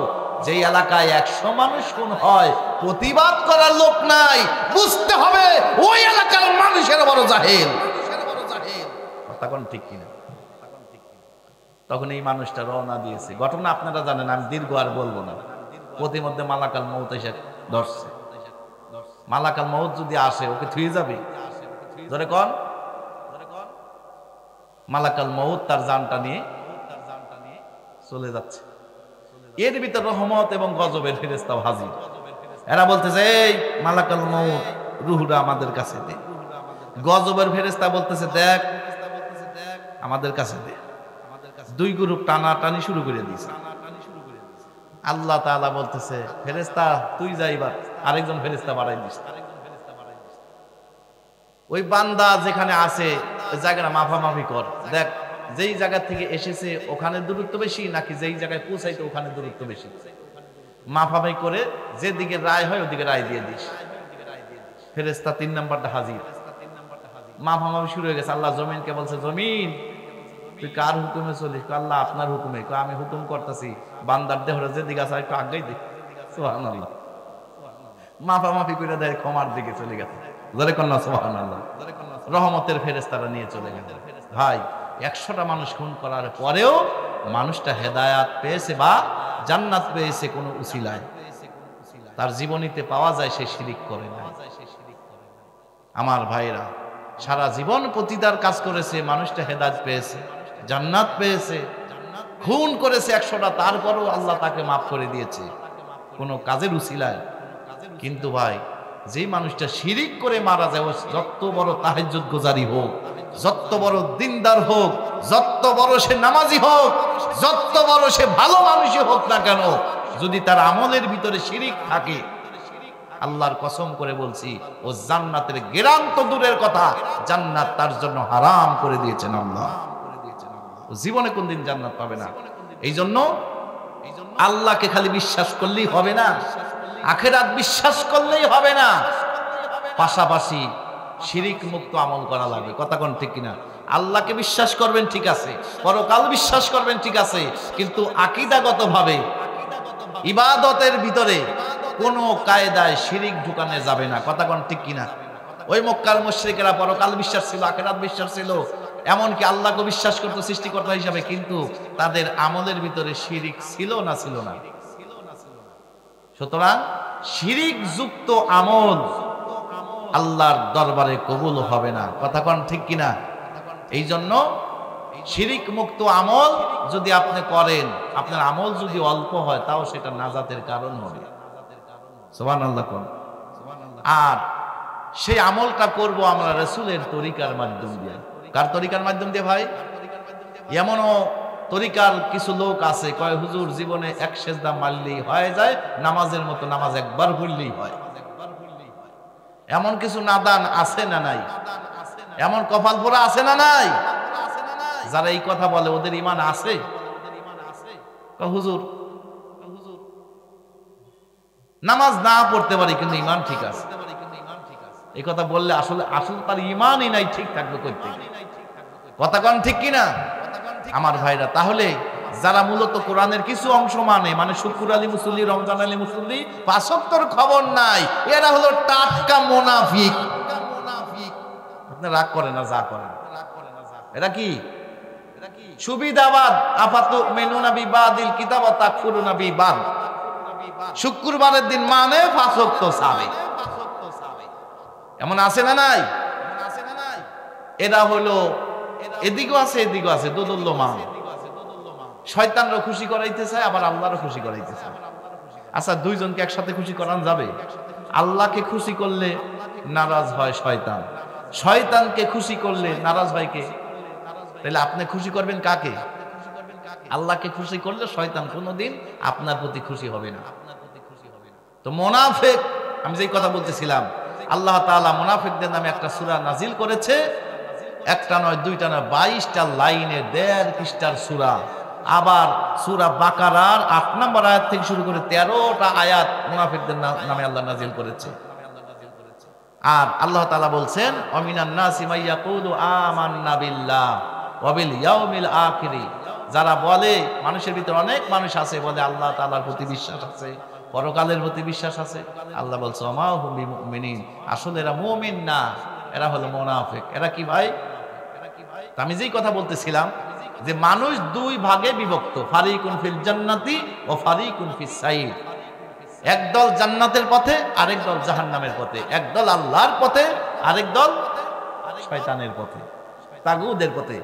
যে এলাকায় 100 মানুষ খুন হয়, প্রতিবাদ করার লোক নাই, বুঝতে হবে ওই এলাকার মানুষের বড় জাহেল। কথা কোন ঠিক কিনা? তখন এই মানুষটা রওনা দিয়েছে। ঘটনা আপনারা জানেন, আমি দীর্ঘ আর বলবো না। প্রতিমধ্যে মালাকাল মউত এসে ধরছে। মালাকাল মউত যদি আসে, ওকে থুয়ে যাবে? ধরে কন, মালাকাল মউত তার জানটা নিয়ে চলে যাচ্ছে। এর ভিতর রহমত এবং গজবের ফেরেশতাও হাজির। এরা বলতেছে, এই মালাকাল মউত রুহটা আমাদের কাছে দে। গজবের ফেরেশতা বলতেছে, দেখ আমাদের কাছে দে। দুই গ্রুপ টানাটানি শুরু করে দিয়েছে। আল্লাহ তাআলা বলতেছে, ফেরেশতা তুই যাইবার, আরেকজন ফেরেশতা বাড়াই দিস। ওই বান্দা যেখানে আছে ওই জায়গাটা মাফামাফি কর, দেখ যেই জায়গা থেকে এসেছে ওখানে দূরত্ব বেশি নাকি যেই জায়গায় পৌঁছাইতো ওখানে দূরত্ব বেশি। মাফামাফি করে যেদিকে রায় হয় ওদিকে রায় দিয়ে দিস। ফেরেশতা 3 নাম্বারটা হাজির। মাফামাফি শুরু হয়ে গেছে। আল্লাহ জমিনকে বলছে, জমিন তুই কার হুকুমে চলিস? আল্লাহ আপনার হুকুমে। আমি হুকুম করতেছি বান্দার দেহরা যেদিকে আছে একটু আগেই দিই। সুবহানাল্লাহ। মাফামাফি করে দেয়, ক্ষমার দিকে চলে গেছে। জোরে কন্যা সুবহানাল্লাহ। রহমতের ফেরেশতারা নিয়ে চলে গেছে। ভাই 100টা মানুষ খুন করার পরেও মানুষটা হেদায়াত পেয়েছে বা জান্নাত পেয়েছে কোনো উসিলায়, তার জীবনীতে পাওয়া যায় সে শিরিক করে না। আমার ভাইরা সারা জীবন প্রতিদার কাজ করেছে, মানুষটা হেদায়েত পেয়েছে, জান্নাত পেয়েছে। খুন করেছে 100টা, তারপরও আল্লাহ তাকে মাফ করে দিয়েছে কোনো কাজের উসিলায়। কিন্তু ভাই যে মানুষটা শিরিক করে মারা যায়, যত বড় তাহাজ্জুদ গুজারি হোক, যত বড় দিনদার হোক, যত বড় সে নামাজি হোক, যত বড় সে ভালো মানুষই হোক না কেন, যদি তার আমলের ভিতরে শিরিক থাকে, আল্লাহর কসম করে বলছি ও জান্নাতের গ্রাম তো দূরের কথা, জান্নাত তার জন্য হারাম করে দিয়েছেন আল্লাহ। ও জীবনে কোনদিন জান্নাত পাবে না। এই জন্য আল্লাহকে খালি বিশ্বাস করলেই হবে না, আখিরাত বিশ্বাস করলেই হবে না, পাশাপাশি শিরিক মুক্ত আমল করা লাগবে। কথা কোন ঠিক কিনা? আল্লাহকে বিশ্বাস করবেন ঠিক আছে, পরকাল বিশ্বাস করবেন ঠিক আছে, কিন্তু আকীদাগতভাবে ইবাদতের ভিতরে কোনো কায়দায় শিরিক ঢুকানো যাবে না। কথা কোন ঠিক কিনা? ওই মক্কার মুশরিকেরা পরকাল বিশ্বাস ছিল, আখিরাত বিশ্বাস ছিল, এমনকি আল্লাহকে বিশ্বাস করতো সৃষ্টিকর্তা হিসাবে, কিন্তু তাদের আমলের ভিতরে শিরিক ছিল না? ছিল না। সুতরাং শিরিক যুক্ত আমল আল্লাহর দরবারে কবুল হবে না। কথা কোন ঠিক কিনা? এই জন্য শিরিক মুক্ত আমল যদি আপনি করেন, আপনার আমল যদি অল্প হয় তাও সেটা নাজাতের কারণ হবে। সুবহানাল্লাহ কোন। আর সেই আমলটা করব আমরা রাসূলের তরিকার মাধ্যম দিয়ে। কার তরিকার মাধ্যম দিয়ে ভাই? এমনও তরিকার কিছু লোক আছে কয় হুজুর জীবনে এক সেজদা মারলেই হয়ে যায়, নামাজের মতো নামাজ একবার পড়লেই হয়। এমন কিছু নাদান আছে না নাই? এমন কপাল পোড়া আছে না নাই? যারা এই কথা বলে ওদের ঈমান আছে? হুজুর নামাজ না পড়তে পারি কিন্তু ইমান ঠিক আছে। এই কথা বললে আসলে আসলে তার ইমানই নাই, ঠিক থাকবে করতে। কথা কন ঠিক কিনা আমার ভাইরা? তাহলে যারা মূলত কোরআনের কিছু অংশ মানে শুক্র আলী মুসল্লি, রমজান আলী মুসল্লি, 5 ওয়াক্তের খবর নাই, এরা হলো টাটকা মুনাফিক। আপনি রাগ করে না, যা করেন এরা কি সুবিধাবাদ। আপাতু মেনুনা বিবাদিল কিতাব ওয়া তাকফুরুনা বিবাদ। শুক্রবারের দিন মানে 5 ওয়াক্ত সাবে, এমন আছে না নাই? এরা হলো এদিকেও আছে এদিকেও আছে, দোদুল্যমান। শয়তানরা খুশি করাইতে চায়, আবার আল্লাহরও খুশি করাইতে চায়। আচ্ছা, দুইজনকে একসাথে খুশি করানো যাবে? আল্লাহকে খুশি করলে নারাজ হয় শয়তান, শয়তানকে খুশি করলে নারাজ হয় কে? তাহলে আপনি খুশি করবেন কাকে? আল্লাহকে খুশি করলে শয়তান কোনোদিন আপনার প্রতি খুশি হবে না। তো মুনাফিক, আমি যেই কথা বলতেছিলাম, আল্লাহ তাআলা মুনাফিকদের নামে একটা সূরা নাজিল করেছে। একটা নয়, দুইটা নয়, 22টা লাইনের 1.5 পৃষ্ঠার সূরা। আবার সূরা বাকারার 8 নম্বর আয়াত থেকে শুরু করে 13টা আয়াত মুনাফিকদের নামে আল্লাহ নাজিল করেছে। আর আল্লাহ তাআলা বলছেন, অমিনান নাসি মাইয়াকুলু আমান্না বিল্লাহ ওয়া বিল ইয়াউমিল আখির। যারা বলে, মানুষের ভিতরে অনেক মানুষ আছে বলে আল্লাহ তাআলার প্রতি বিশ্বাস আছে, পরকালের প্রতি বিশ্বাস আছে। আল্লাহ বলছে ওমা হুম বিমুমিনিন, আসলে এরা মুমিন না, এরা হলো মুনাফিক। এরা কি ভাই? আমি যেই কথা বলতেছিলাম যে মানুষ 2 ভাগে বিভক্ত, ফারিকুন ফিল জান্নাতি ও ফারিকুন ফিস সাইর। একদল জান্নাতের পথে, আরেক দল জাহান্নামের পথে। একদল আল্লাহর পথে, আরেক দল শয়তানের পথে, তাগুদের পথে।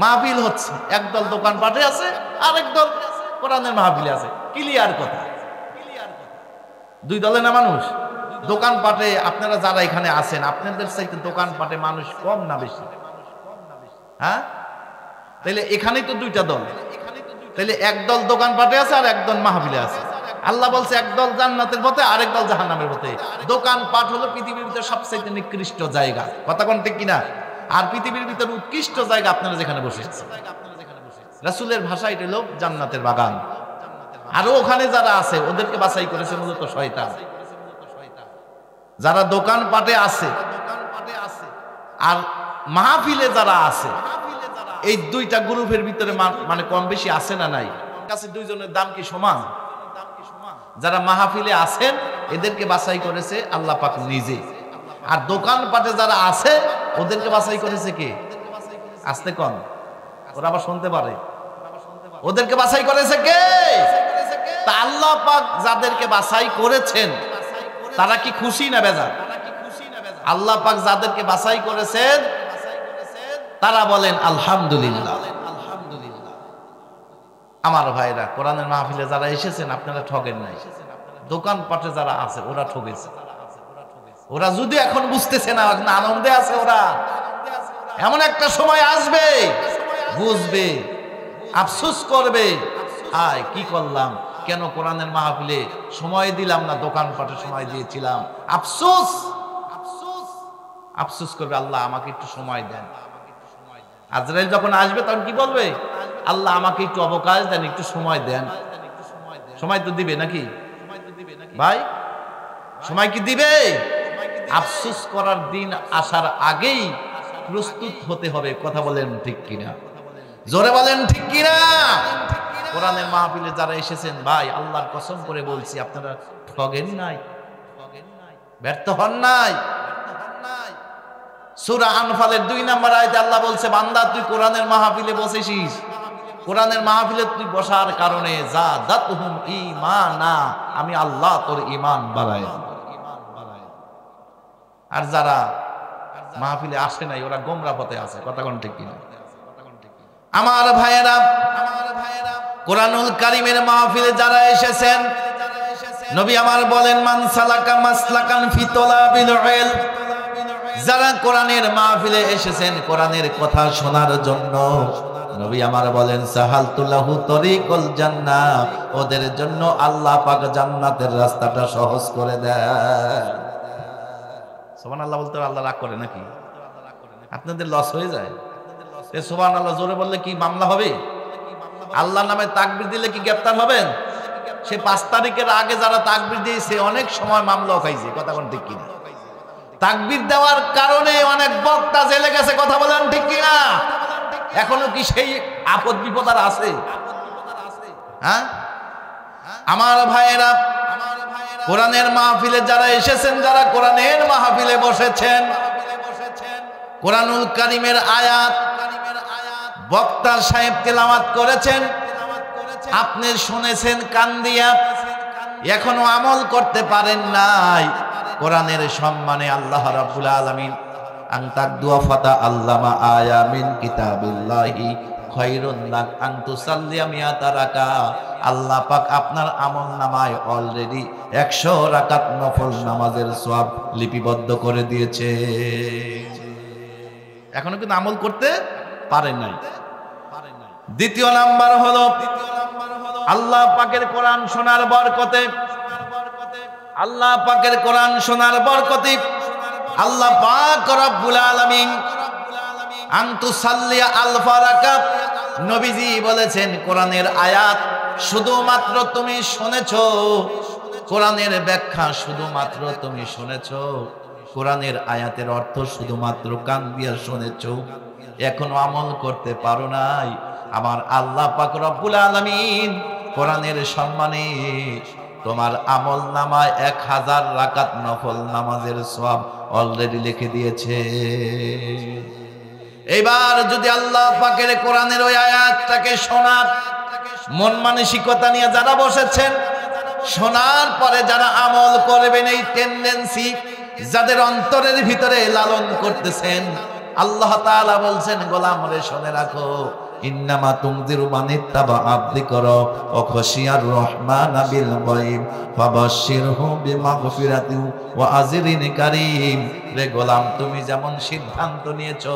মাহফিল হচ্ছে, একদল দোকানপাটে আছে, আরেক দল কোরআনের মাহফিলে আছে। ক্লিয়ার কথা। 2 দলে না মানুষ? দোকানপাটে আপনারা যারা এখানে আছেন, আপনাদের চাইতে দোকানপাটে মানুষ কম না বেশি? হ্যাঁ, তাইলে এখানেই তো 2টা দল। তাইলে একদল দোকানপাটে আছে আর একদল মাহফিলে আছে। আল্লাহ বলছে একদল জান্নাতের পথে, আরেক দল জাহান্নামের পথে। দোকানপাট হলো পৃথিবীর ভিতরে সবচেয়ে নিকৃষ্ট জায়গা। কথা কোন ঠিক কিনা? আর পৃথিবীর ভিতরে উৎকৃষ্ট জায়গা আপনারা যেখানে বসে আছেন, রাসূলের ভাষা এটা হলো জান্নাতের বাগান। আরো ওখানে যারা আছে ওদেরকে বাছাই করেছে মূলত শয়তান। যারা দোকানপাটে আছে আর মাহফিলে যারা আছে, এই 2টা গ্রুপের ভিতরে মানে কম বেশি আছে না নাই? কাছে 2 জনের দাম কি সমান? যারা মাহফিলে আছেন এদেরকে বাছাই করেছে আল্লাহ পাক নিজে, আর দোকানপাটে যারা আছে ওদেরকে বাছাই করেছে কে? আসতে কন, ওরা আবার শুনতে পারে। ওদেরকে বাছাই করেছে কে? তা আল্লাহ পাক যাদেরকে বাছাই করেছেন তারা কি খুশি না বেজার? আল্লাহ পাক যাদেরকে বাছাই করেছেন তারা বলেন আলহামদুলিল্লাহ। আমার ভাইরা, কোরআনের মাহফিলে যারা এসেছেন আপনারা ঠগেন নাই। দোকানপাটে যারা আছে ওরা ঠগেছে। ওরা যদি এখন বুঝতেছে না, আনন্দে আছে ওরা। এমন একটা সময় আসবে বুঝবে, আফসোস করবে, হায় কি করলাম, কেন কোরআনের মাহফিলে সময় দিলাম না, দোকানপাটে সময় দিয়েছিলাম। আফসোস আফসোস করবে, আল্লাহ আমাকে একটু সময় দেন। আজরাইল যখন আসবে তখন কি বলবে? আল্লাহ আমাকে একটু অবকাশ দেন, একটু সময় দেন। সময় তো দিবে নাকি ভাই? সময় কি দিবে? আফসোস করার দিন আসার আগেই প্রস্তুত হতে হবে। কথা বলেন ঠিক কিনা? জোরে বলেন ঠিক কিনা? কোরআনের মাহফিলে যারা এসেছেন ভাই, আল্লাহর কসম করে বলছি, আপনারা ঠগেন নাই, ব্যর্থ হন নাই। সূরা আনফালের 2 নম্বর আয়াতে আল্লাহ বলছে, বান্দা তুই কোরআনের মাহফিলে বসেছিস, কোরআনের মাহফিলে তুই বসার কারণে যাদাতুহুম ঈমানা, আমি আল্লাহ তোর ঈমান বাড়াই দেব। আর যারা মাহফিলে আসে নাই ওরা গোমরা পথে আছে। কথা কোন ঠিক কিনা আমার ভাইয়েরা? কোরআনুল কারীমের মাহফিলে যারা এসেছেন, নবী আমার বলেন, মান সালাকা মাসলাকান ফি তালাবিল ইলম, যারা কোরআনের মাহফিলে এসেছেন কোরআনের কথা শোনার জন্য, নবী আমার বলেন, সাহালতু লাহু তরিকুল জান্নাহ, ওদের জন্য আল্লাহ পাক জান্নাতের রাস্তাটা সহজ করে দেয়। সুবহানাল্লাহ বলতে আল্লাহ রাগ করে নাকি? আপনাদের লস হয়ে যায়? সুবহানাল্লাহ জোরে বললে কি মামলা হবে? আল্লাহর নামে তাকবীর দিলে কি গ্রেফতার হবেন? সে 5 তারিখের আগে যারা তাকবীর দিয়েছে অনেক সময় মামলাও খাইছে, কথা কোন ঠিক কিনা? তাকবীর দেওয়ার কারণে অনেক বক্তা জেলে গেছে, কথা বলেন ঠিক কিনা? এখনো কি সেই আপদ বিপদ আর আছে? হ্যাঁ আমার ভাইয়েরা, কোরআনের মাহফিলে যারা এসেছেন, যারা কোরআনের মাহফিলে বসেছেন, কোরআনুল কারীমের আয়াত বক্তা সাহেব তেলাওয়াত করেছেন, আপনি শুনেছেন কান দিয়া, এখনো আমল করতে পারেন নাই। কোরআনের সম্মানে আল্লাহ রাব্বুল আলামিন আনতাকদুয়া ফাতা আল্লামা আয়া মিন কিতাবিল্লাহি খায়রুন লাক আন তুসাল্লিয়া মিয়াতা রাকা। আল্লাহ পাক আপনার আমলনামায় অলরেডি 100 রাকাত নফল নামাজের সওয়াব লিপিবদ্ধ করে দিয়েছে। এখনো কিন্তু আমল করতে পারেন নাই। দ্বিতীয় নাম্বার হলো আল্লাহ পাকের কোরআন শোনার বরকতে, আল্লাহ পাকের কোরআন শোনার বরকতে আল্লাহ পাক রব্বুল আলামিন আনতু সাল্লিয়া আলফা রাকাত, নবীজি বলেছেন কোরআনের আয়াত শুধুমাত্র তুমি শুনেছো, কোরআনের ব্যাখ্যা শুধুমাত্র তুমি শুনেছো, কোরআনের আয়াতের অর্থ শুধুমাত্র কান দিয়ে শুনেছো, এখনো আমল করতে পারো নাই। আমার আল্লাহ পাক রব্বুল আলামিন কোরআনের সম্মানে তোমার আমল নামায় 1000 রাকাত নফল নামাজের সওয়াব অলরেডি লিখে দিয়েছে। এবার যদি আল্লাহ পাকের কোরআনের ওই আয়াতটাকে শোনার মন মানসিকতা নিয়ে যারা বসেছেন, শোনার পরে যারা আমল করবেন, এই টেন্ডেন্সি যাদের অন্তরের ভিতরে লালন করতেছেন, আল্লাহ তাআলা বলছেন গোলাম রে শুনে রাখো, ইন্নামা তুনজিরু মান ইত্তাবা যিকর ওয়া খাশিয়ার রহমান বিল গায়ব ফাবাশশিরহু বিমাগফিরাতিন ওয়া আজরিন কারীম। রে গোলাম, তুমি যেমন সিদ্ধান্ত নিয়েছো,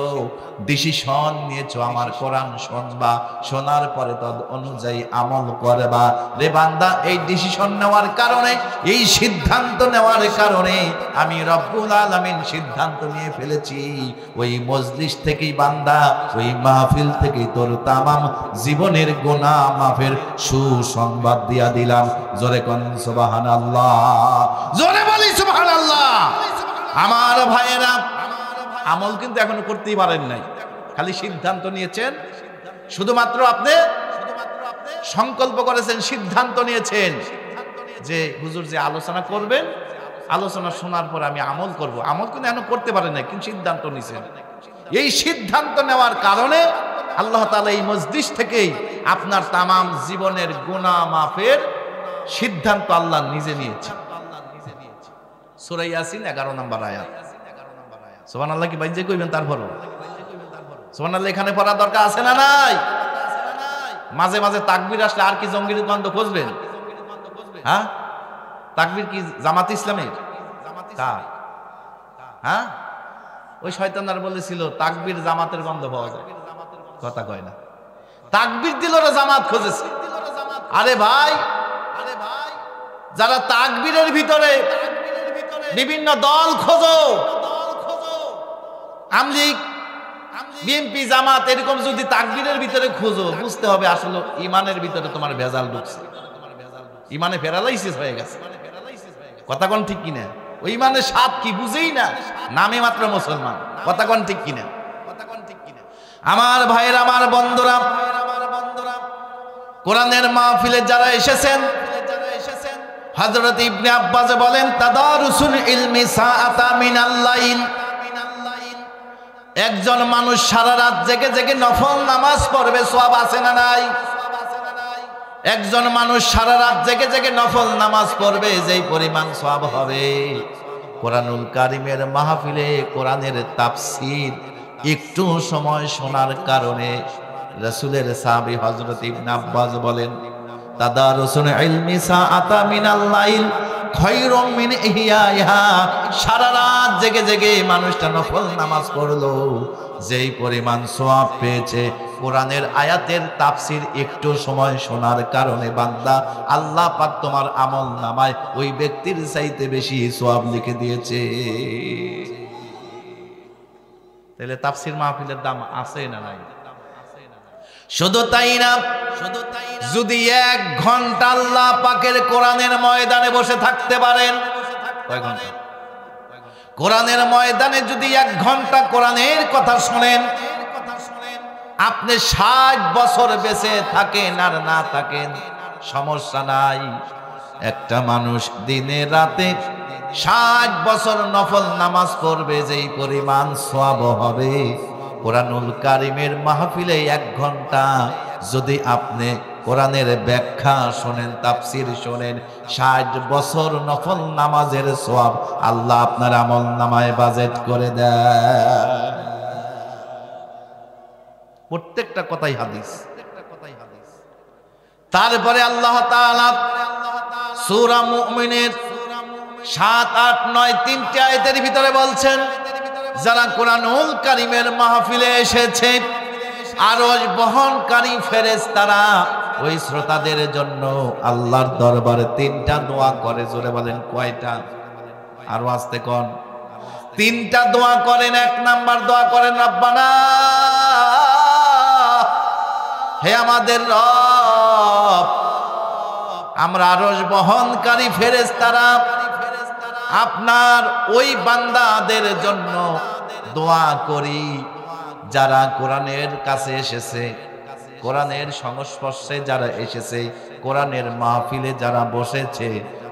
ডিসিশন নিয়েছো আমার কোরআন শুনবা, শোনার পরে তদ অনুযায়ী আমল করবা, রে বান্দা এই ডিসিশন নেওয়ার কারণে, এই সিদ্ধান্ত নেওয়ার কারণে আমি রব্বুল আলামিন সিদ্ধান্ত নিয়ে ফেলেছি, ওই মজলিস থেকেই বান্দা, ওই মাহফিল থেকেই তোর তামাম জীবনের গুনাহ মাফের সুসংবাদ দিয়া দিলাম। জোরে কোন সুবহানাল্লাহ, জোরে বলি সুবহানাল্লাহ। আমার ভাইয়েরা, আমল কিন্তু এখনো করতেই পারেন নাই, খালি সিদ্ধান্ত নিয়েছেন, শুধুমাত্র আপনি সংকল্প করেছেন, সিদ্ধান্ত নিয়েছেন যে হুজুর যে আলোচনা করবেন, আলোচনা শোনার পর আমি আমল করব। আমল কিন্তু এখনো করতে পারেন নাই, কিন্তু সিদ্ধান্ত নিয়েছেন। এই সিদ্ধান্ত নেওয়ার কারণে আল্লাহ তাআলা এই মজলিস থেকেই আপনার তামাম জীবনের গুনাহ মাফের সিদ্ধান্ত আল্লাহ নিজে নিয়েছে। সূরা ইয়াসিন 11 নম্বর আয়াত। সুবহানাল্লাহ কি বাইজে কইবেন? তারপরও সুবহানাল্লাহ এখানে পড়া দরকার আছে না নাই? মাঝে মাঝে তাকবীর আসলে আর কি জঙ্গির গন্ধ খুঁজবেন? হ্যাঁ, তাকবীর কি জামাত ইসলামের? কার? হ্যাঁ, ওই শয়তানরা বলেছিল তাকবীর জামাতের গন্ধ পাওয়া যায়, কথা কয় না। তাকবীর দিল ওরা জামাত খুঁজেছে। আরে ভাই, যারা তাকবীরের ভিতরে বিভিন্ন দল খোঁজো, আমলিগ, বিএনপি, জামাত, এরকম যদি তাকবীরের ভিতরে খোঁজো, বুঝতে হবে আসলে ইমানের ভিতরে তোমার ভেজাল ঢুকছে, ইমানে প্যারালাইসিস হয়ে গেছে, কথা কোন ঠিক কিনা? ওই ইমানের স্বাদ কি বুঝেই না, নামে মাত্র মুসলমান, কথা কোন ঠিক কিনা? আমার ভাইয়ের, আমার বন্ধুরা, কোরআনের মাহফিলে যারা এসেছেন, হযরত ইবনে আব্বাস বলেন তাদারুসুল ইলমি সাআতা মিনাল লাইল, একজন মানুষ সারা রাত জেগে জেগে নফল নামাজ পড়বে, সওয়াব আছে না নাই? একজন মানুষ সারা রাত জেগে জেগে নফল নামাজ পড়বে, যেই পরিমাণ সওয়াব হবে কোরআনুল কারীমের মাহফিলে কোরআনের তাফসীর একটু সময় শোনার কারণে। রাসূলের সাহাবী হযরত ইবনে আব্বাস বলেন তাদারুসুল ইলমি সাআতা মিনাল লাইল খায়রুম মিন ইহইয়াহা, সারা রাত জেগে জেগে মানুষটা নফল নামাজ পড়লো, যেই পরিমাণ সওয়াব পেয়েছে কোরআনের আয়াতের তাফসীর একটু সময় শোনার কারণে, বান্দা আল্লাহ পাক তোমার আমল নামায় ওই ব্যক্তির চাইতে বেশি সওয়াব লিখে দিয়েছে। তাহলে তাফসীর মাহফিলের দাম আছে না নাই? শুধু তাই না, যদি 1 ঘন্টা আল্লাহ পাকের কোরআনের ময়দানে বসে থাকতে পারেন, কয় ঘন্টা? কোরআনের ময়দানে যদি 1 ঘন্টা কোরআনের কথা শোনেন, আপনি 60 বছর বেঁচে থাকেন আর না থাকেন সমস্যা নাই। একটা মানুষ দিনে রাতে 60 বছর নফল নামাজ পড়বে, যেই পরিমাণ সওয়াব হবে কোরআনুল কারীমের মাহফিলে 1 ঘন্টা যদি আপনি কোরআনের ব্যাখ্যা শোনেন, তাফসীর শোনেন, 60 বছর নফল নামাজের সওয়াব আল্লাহ আপনার আমল নামায় বাজেট করে দেয়। প্রত্যেকটা কথাই হাদিস। তারপরে আল্লাহ তাআলা সূরা মুমিনের 7, 8, 9 তিনটি আয়াতের ভিতরে বলছেন, যারা কোরআনুল কারীমের মাহফিলে এসেছে আরশ বহনকারী ফেরেশতারা ওই শ্রোতাদের জন্য আল্লাহর দরবারে 3টা দোয়া করে। জোরে বলেন কয়টা? আরো আস্তে কোন? 3টা দোয়া করেন। 1 নাম্বার দোয়া করেন, রব্বানা, হে আমাদের রব, আমরা আরশ বহনকারী ফেরেশতারা আপনার ওই বান্দাদের জন্য দোয়া করি যারা কোরআনের কাছে এসেছে, কোরআনের সংস্পর্শে যারা এসেছে, কোরআনের মাহফিলে যারা বসেছে,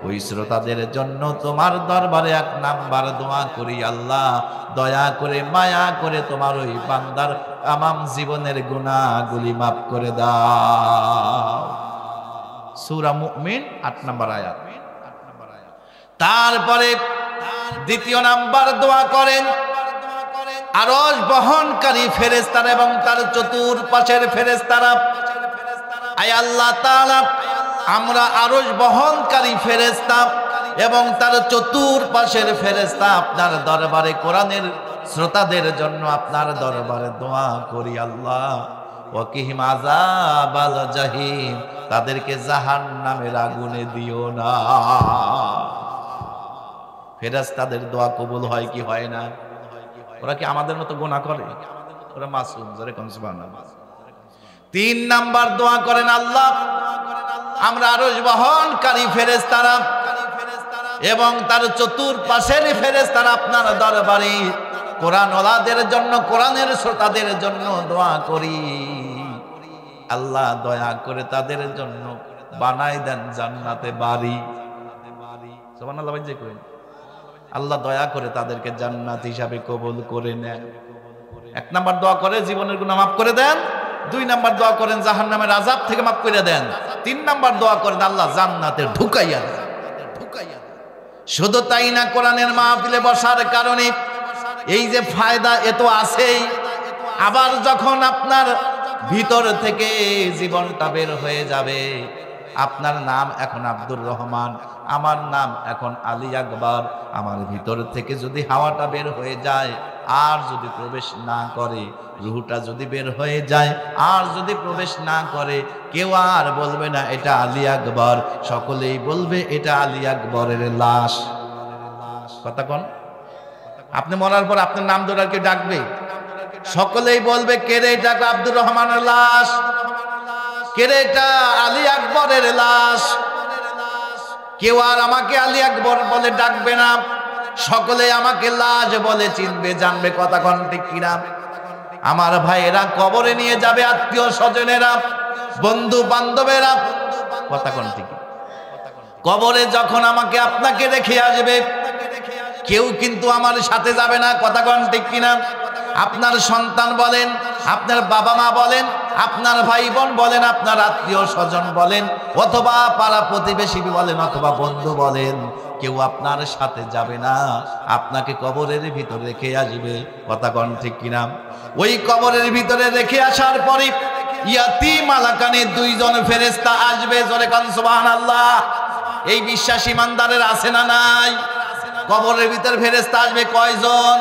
ওই শ্রোতাদের জন্য তোমার দরবারে 1 নাম্বার দোয়া করি, আল্লাহ দয়া করে মায়া করে তোমার ওই বান্দার তামাম জীবনের গুনাহগুলি মাফ করে দাও। সূরা মুমিন 8 নাম্বার আয়াত। তারপরে 2 নাম্বার দোয়া করেন আরশ বহনকারী ফেরেশতারা এবং তার চতুর্পাশের ফেরেশতারা, আয় আল্লাহ তাআলা, আমরা আরশ বহনকারী ফেরেশতা এবং তার চতুর্পাশের ফেরেশতা আপনার দরবারে কোরআনের শ্রোতাদের জন্য আপনার দরবারে দোয়া করি, আল্লাহ ওয়াকিহিম আযাবাল জাহিম, তাদেরকে জাহান্নামের আগুনে দিও না। ফেরেশতাদের দোয়া কবুল হয় কি হয় না? ওরা কি আমাদের মতো গুনাহ করে? ওরা মাসুম। জোরে কোন সুবহানাল্লাহ। 3 নাম্বার দোয়া করেন, আল্লাহ আমরা আরশ বহনকারী ফেরেশতারা এবং তার চতুর্পাশের ফেরেশতারা আপনার দরবারে কোরআন ওয়ালাদের জন্য, কোরআনের শ্রোতাদের জন্য দোয়া করি, আল্লাহ দয়া করে তাদের জন্য বানায় দেন জান্নাতে বাড়ি। সুবহানাল্লাহ। ভাই যে করেন, আল্লাহ দয়া করে তাদেরকে জান্নাত হিসাবে কবুল করে নেন। 1 নাম্বার দোয়া করে জীবনের গুনাহ মাফ করে দেন। 2 নাম্বার দোয়া করেন জাহান্নামের আযাব থেকে মাফ করে দেন। 3 নাম্বার দোয়া করেন আল্লাহ জান্নাতে ঢুকাইয়া দেন। শুধু তাই না, কোরআনের মাহফিলে বসার কারণে এই যে ফায়দা এ তো আছেই, আবার যখন আপনার ভিতর থেকে জীবনটা বের হয়ে যাবে, আপনার নাম এখন আব্দুর রহমান, আমার নাম এখন আলী আকবর, আমার ভিতর থেকে যদি হাওয়াটা বের হয়ে যায় আর যদি প্রবেশ না করে, রুহটা যদি বের হয়ে যায় আর যদি প্রবেশ না করে, কেউ আর বলবে না এটা আলী আকবর, সকলেই বলবে এটা আলী আকবরের লাশ। কথা কোন? আপনি মরার পর আপনার নাম ধরে কেউ ডাকবে, সকলেই বলবে কে রে, এটা আব্দুর রহমানের লাশ, কে রে, এটা আলী আকবরের লাশ। কেউ আর আমাকে আলী আকবর বলে ডাকবে না, সকলে আমাকে লাশ বলে চিনবে, জানবে। কথা কোন ঠিক কিনা? আমার ভাইয়েরা কবরে নিয়ে যাবে আত্মীয় স্বজনেরা, বন্ধু বান্ধবেরা। কথা কোন ঠিক? কবরে যখন আমাকে আপনাকে রেখে আসবে, কেউ কিন্তু আমার সাথে যাবে না। কথা কোন ঠিক কিনা? আপনার সন্তান বলেন, আপনার বাবা মা বলেন, আপনার ভাই বোন বলেন, আপনার আত্মীয় স্বজন বলেন, অথবা পাড়া প্রতিবেশী বলেন, অথবা বন্ধু বলেন, কেউ আপনার সাথে যাবে না, আপনাকে কবরের ভিতরে রেখে আসবে। কথা কোন ঠিক কিনা? ওই কবরের ভিতরে রেখে আসার পরে ইয়াতীম আলাকানে 2 জন ফেরেশতা আসবে। জোরে কোন সুবহানাল্লাহ। এই বিশ্বাস ইমানদারের আছে না নাই? কবরের ভিতরে ফেরেশতা আসবে কয়জন?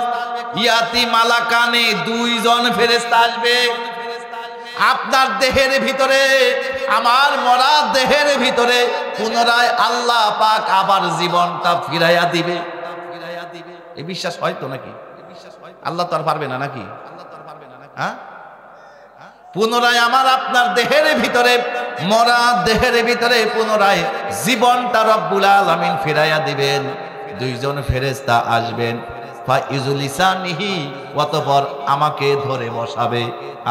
ইয়াতীম আলাকানে 2 জন ফেরেশতা আসবে। আপনার দেহের ভিতরে, আমার মরা দেহের ভিতরে পুনরায় আল্লাহ পাক আবার জীবনটা ফিরাইয়া দিবে। এই বিশ্বাস হয় তো নাকি? আল্লাহ তো আর পারবে না নাকি? হ্যাঁ, পুনরায় আমার আপনার দেহের ভিতরে, মরা দেহের ভিতরে পুনরায় জীবনটা রব্বুল আলামিন ফিরাইয়া দিবেন। দুইজন ফেরেশতা আসবেন, ফাইজুলিসানিহি, অতঃপর আমাকে ধরে বসাবে,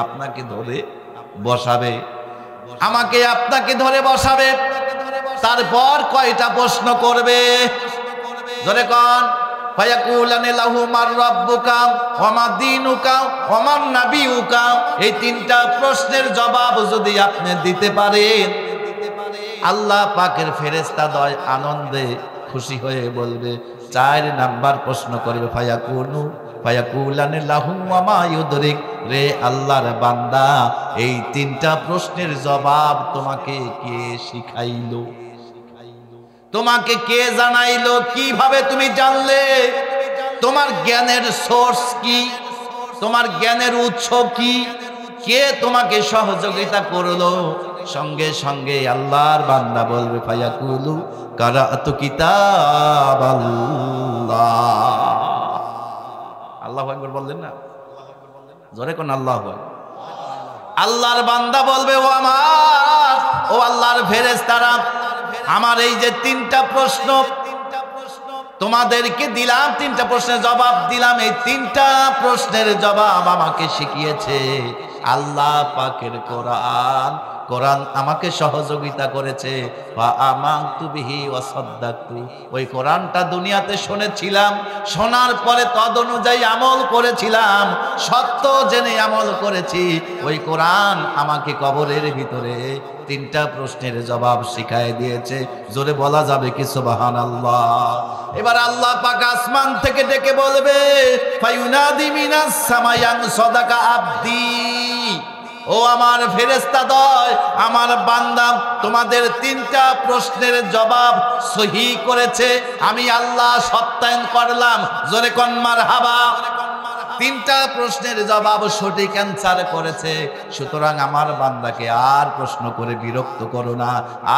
আপনাকে ধরে বসাবে, আমাকে আপনাকে ধরে বসাবে। তারপর কয়টা প্রশ্ন করবে? ধরে কোন? ফায়াকুলানি লাহু মার রাব্বুকা ওয়া মা দীনুকা ওয়া মান নাবিয়ুকা। এই তিনটা প্রশ্নের জবাব যদি আপনি দিতে পারেন, আল্লাহ পাকের ফেরেশতা দয় আনন্দে খুশি হয়ে বলবে। 4 নাম্বার প্রশ্ন করবে, ফায়াকুলানি লাহু ওয়া মা ইউদরিক। রে আল্লাহর বান্দা, এই তিনটা প্রশ্নের জবাব তোমাকে কে শিখাইলো? তোমাকে কে জানাইলো? কিভাবে তুমি জানলে? তোমার জ্ঞানের সোর্স কি? তোমার জ্ঞানের উৎস কি? কে তোমাকে সহযোগিতা করলো? সঙ্গে সঙ্গে আল্লাহর বান্দা বলবে, ফায়াকুলু কারাতু কিতাবাল্লাহ। আল্লাহু আকবার বললেন না? জোরে কোন আল্লাহু আকবার। আল্লাহর বান্দা বলবে, ও আল্লাহর ফেরেশতারা, আমার এই যে তিনটা প্রশ্ন তোমাদেরকে দিলাম, তিনটা প্রশ্নের জবাব দিলাম, এই তিনটা প্রশ্নের জবাব আমাকে শিখিয়েছে আল্লাহ পাকের কোরআন। কোরআন আমাকে সহযোগিতা করেছে। ওয়া আমানতু বিহি ওয়া সাদ্দাকতু। ওই কোরআনটা দুনিয়াতে শুনেছিলাম, শোনার পরে তদ অনুযায়ী আমল করেছিলাম, সত্য জেনে আমল করেছি। ওই কোরআন আমাকে কবরের ভিতরে তিনটা প্রশ্নের জবাব শিখায় দিয়েছে। জোরে বলা যাবে কি সুবহানাল্লাহ? এবার আল্লাহ পাক আসমান থেকে ডেকে বলবে, ফায়ুনাদি মিনাস সামায়ান সাদাকা আবদি। ও আমার ফেরেশতাদ্বয়, আমার বান্দা তোমাদের তিনটা প্রশ্নের জবাব সহি করেছে, আমি আল্লাহ সত্যায়ন করলাম। জোরে কোন মারহাবা। তিনটা প্রশ্নের জবাব সঠিক অ্যান্সার করেছে। সুতরাং আমার বান্দাকে আর প্রশ্ন করে বিরক্ত করো না,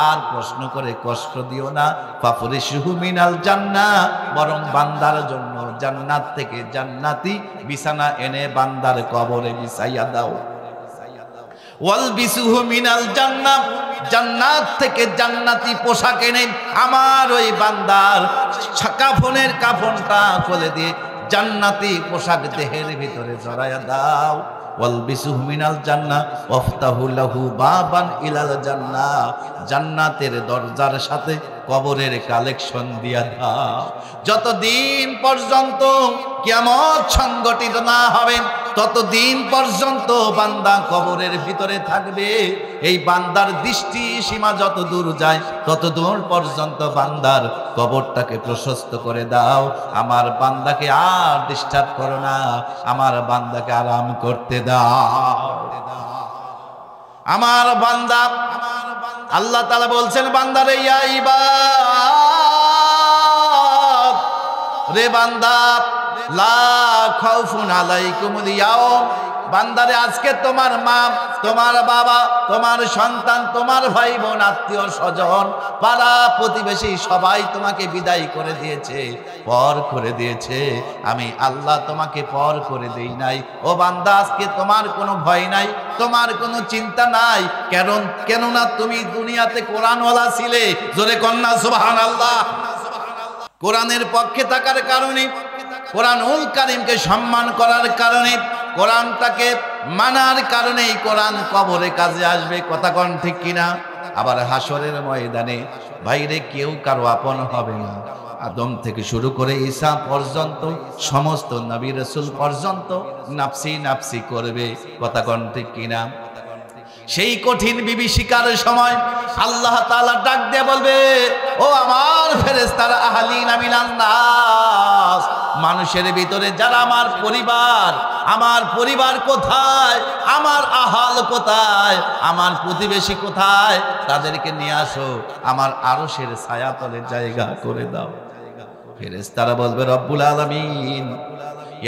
আর প্রশ্ন করে কষ্ট দিও না। ফাফরিশুহু মিনাল জান্নাহ, বরং বান্দার জন্য জান্নাত থেকে জান্নাতি বিছানা এনে বান্দার কবরে বিছাইয়া দাও। ওয়ালবিসুহু মিনাল জান্নাহ, জান্নাত থেকে জান্নাতি পোশাক এনে আমার ওই বান্দার কাফনের কাফনটা খুলে দিয়ে জান্নাতি পোশাক দেহের ভিতরে জড়ায়া দাও। ওয়ালবিসুহু মিনাল জান্নাহ ওয়াফতাহু লাহু বাবান ইলাল জান্নাহ, জান্নাতের দরজার সাথে কবরের কালেকশন দিয়া দাও। যতদিন পর্যন্ত কিয়ামত সংগঠিত না হবে, ততদিন পর্যন্ত বান্দা কবরের ভিতরে থাকবে। এই বান্দার দৃষ্টি সীমা যত দূর যায়, তত দূর পর্যন্ত বান্দার কবরটাকে প্রশস্ত করে দাও। আমার বান্দাকে আর ডিস্টার্ব করো না, আমার বান্দাকে আরাম করতে দাও। আমার বান্দা, আল্লাহ তাআলা বলছেন বান্দারে, ইয়া ইবাদ, রে বান্দা, লা খাউফুন আলাইকুমুল ইয়াউম। বান্দারে, আজকে তোমার মা, তোমার বাবা, তোমার সন্তান, তোমার ভাই বোন, আত্মীয় স্বজন, পাড়া প্রতিবেশী সবাই তোমাকে বিদায় করে দিয়েছে, পর করে দিয়েছে। আমি আল্লাহ তোমাকে পর করে দেই নাই। ও বান্দা, আজকে তোমার কোনো ভয় নাই, তোমার কোনো চিন্তা নাই। কেননা তুমি দুনিয়াতে কোরআনওয়ালা ছিলে। জোরে কন্যা সুবহানাল্লাহ। কোরআনের পক্ষে থাকার কারণে, কোরআনুল কারীমকে সম্মান করার কারণে, কোরআনটাকে মানার কারণেই কোরআন কবরে কাজে আসবে। কথা কোন ঠিক কিনা? আবার হাসরের ময়দানে বাইরে কেউ কারো আপন হবে না। আদম থেকে শুরু করে ঈসা পর্যন্ত সমস্ত নবী রাসূল পর্যন্ত নাফসি নাফসি করবে। কথা কোন ঠিক কিনা? সেই কঠিন বিভীষিকার সময় আল্লাহ তাআলা ডাক দিয়ে বলবে, ও আমার ফেরেশতারা, আহলিনা মিনান নাস, মানুষের ভিতরে যারা আমার পরিবার কোথায়, আমার আহাল কোথায়, আমার প্রতিবেশী কোথায়, তাদেরকে নিয়ে আসো, আমার আরশের ছায়াতলে জায়গা করে দাও। ফেরেশতারা বলবে, রব্বুল আলামিন,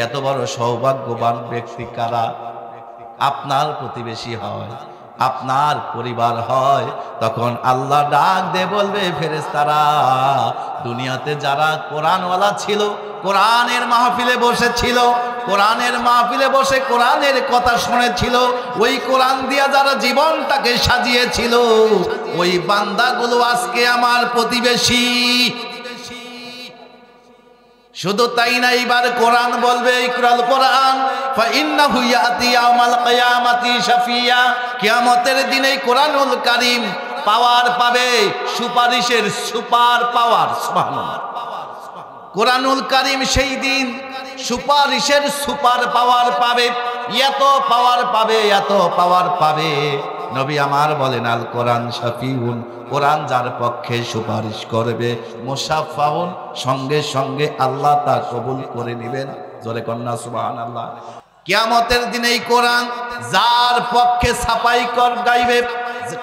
এত বড় সৌভাগ্যবান ব্যক্তি কারা? আপনার প্রতিবেশী হয়, আপনার পরিবার হয়। তখন আল্লাহ ডাক দিয়ে বলবে, ফেরেশতারা, দুনিয়াতে যারা কোরআনওয়ালা ছিল, কোরআনের মাহফিলে বসেছিল, কোরআনের মাহফিলে বসে কোরআনের কথা শুনেছিল, ওই কোরআন দিয়া যারা জীবনটাকে সাজিয়েছিল, ওই বান্দাগুলো আজকে আমার প্রতিবেশী। শুধু তাই না, এবার কোরআন বলবে ইকরাল কোরআন ফাইন্নাহু ইয়াতি ইয়াউমাল কিয়ামাতি শাফিয়া। কিয়ামতের দিনে কোরআনুল কারীম পাওয়ার পাবে, সুপারিশের সুপার পাওয়ার। সুবহানাল্লাহ। কোরআনুল কারীম সেই দিন সুপারিশের সুপার পাওয়ার পাবে, এত পাওয়ার পাবে, এত পাওয়ার পাবে। নবী আমার বলেন আল কোরআন শাফিউন, কোরআন যার পক্ষে সুপারিশ করবে, মুসাফফাউন, সঙ্গে সঙ্গে আল্লাহ তা কবুল করে নেবেন। জোরে কন্যা সুবহানাল্লাহ। কিয়ামতের দিনে এই কোরআন যার পক্ষে সাফাই কর গাইবে,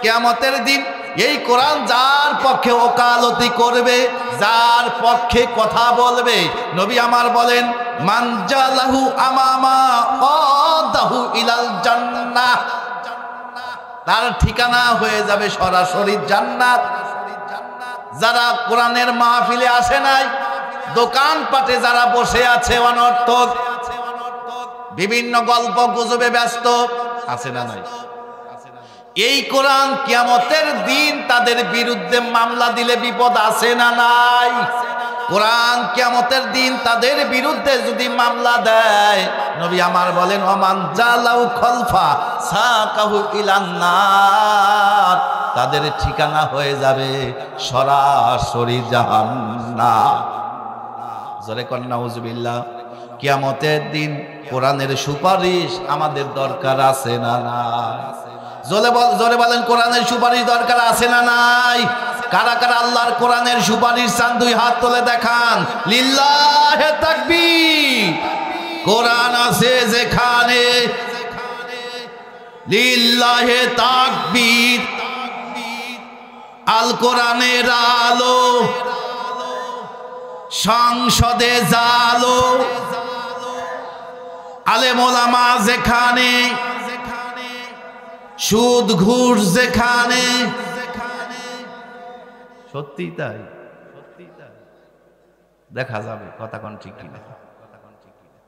কিয়ামতের দিন এই কোরআন যার পক্ষে ওকালতি করবে, যার পক্ষে কথা বলবে, নবী আমার বলেন মানজালাহু আমামা কাদাহু ইলাল জান্নাহ, তার ঠিকানা হয়ে যাবে সরাসরি জান্নাত। যারা কোরআনের মাহফিলে আসে নাই, দোকানপাটে যারা বসে আছে অনর্থক, বিভিন্ন গল্প গুজবে ব্যস্ত আছে না নাই, এই কোরআন কিয়ামতের দিন তাদের বিরুদ্ধে মামলা দিলে বিপদ আছে না নাই? কোরআন কিয়ামতের দিন তাদের বিরুদ্ধে যদি মামলা দেয়, নবী আমার বলেন ওমান জালাউ খলফা সাকাহু ইলান নার, তাদের ঠিকানা হয়ে যাবে সরাসরি জাহান্নাম। জোরে কন্যা নাউজুবিল্লাহ। কিয়ামতের দিন কোরআনের সুপারিশ আমাদের দরকার আছে না নাই? জোরে বলেন কোরআনের সুপারিশ দরকার আছে না নাই? কারা কারা আল্লাহর কোরআনের সুপারিশ চান? দুই হাত তুলে দেখান। লিল্লাহে তাকবীর। কোরআন আছে যেখানে, লিল্লাহে তাকবীর। আল কোরআনের আলো সংসদে জালো, আলেম ওলামা যেখানে, সুদ ঘুষ যেখানে। সত্যি তাই, দেখা যাবে কথা কোন ঠিক কিনা।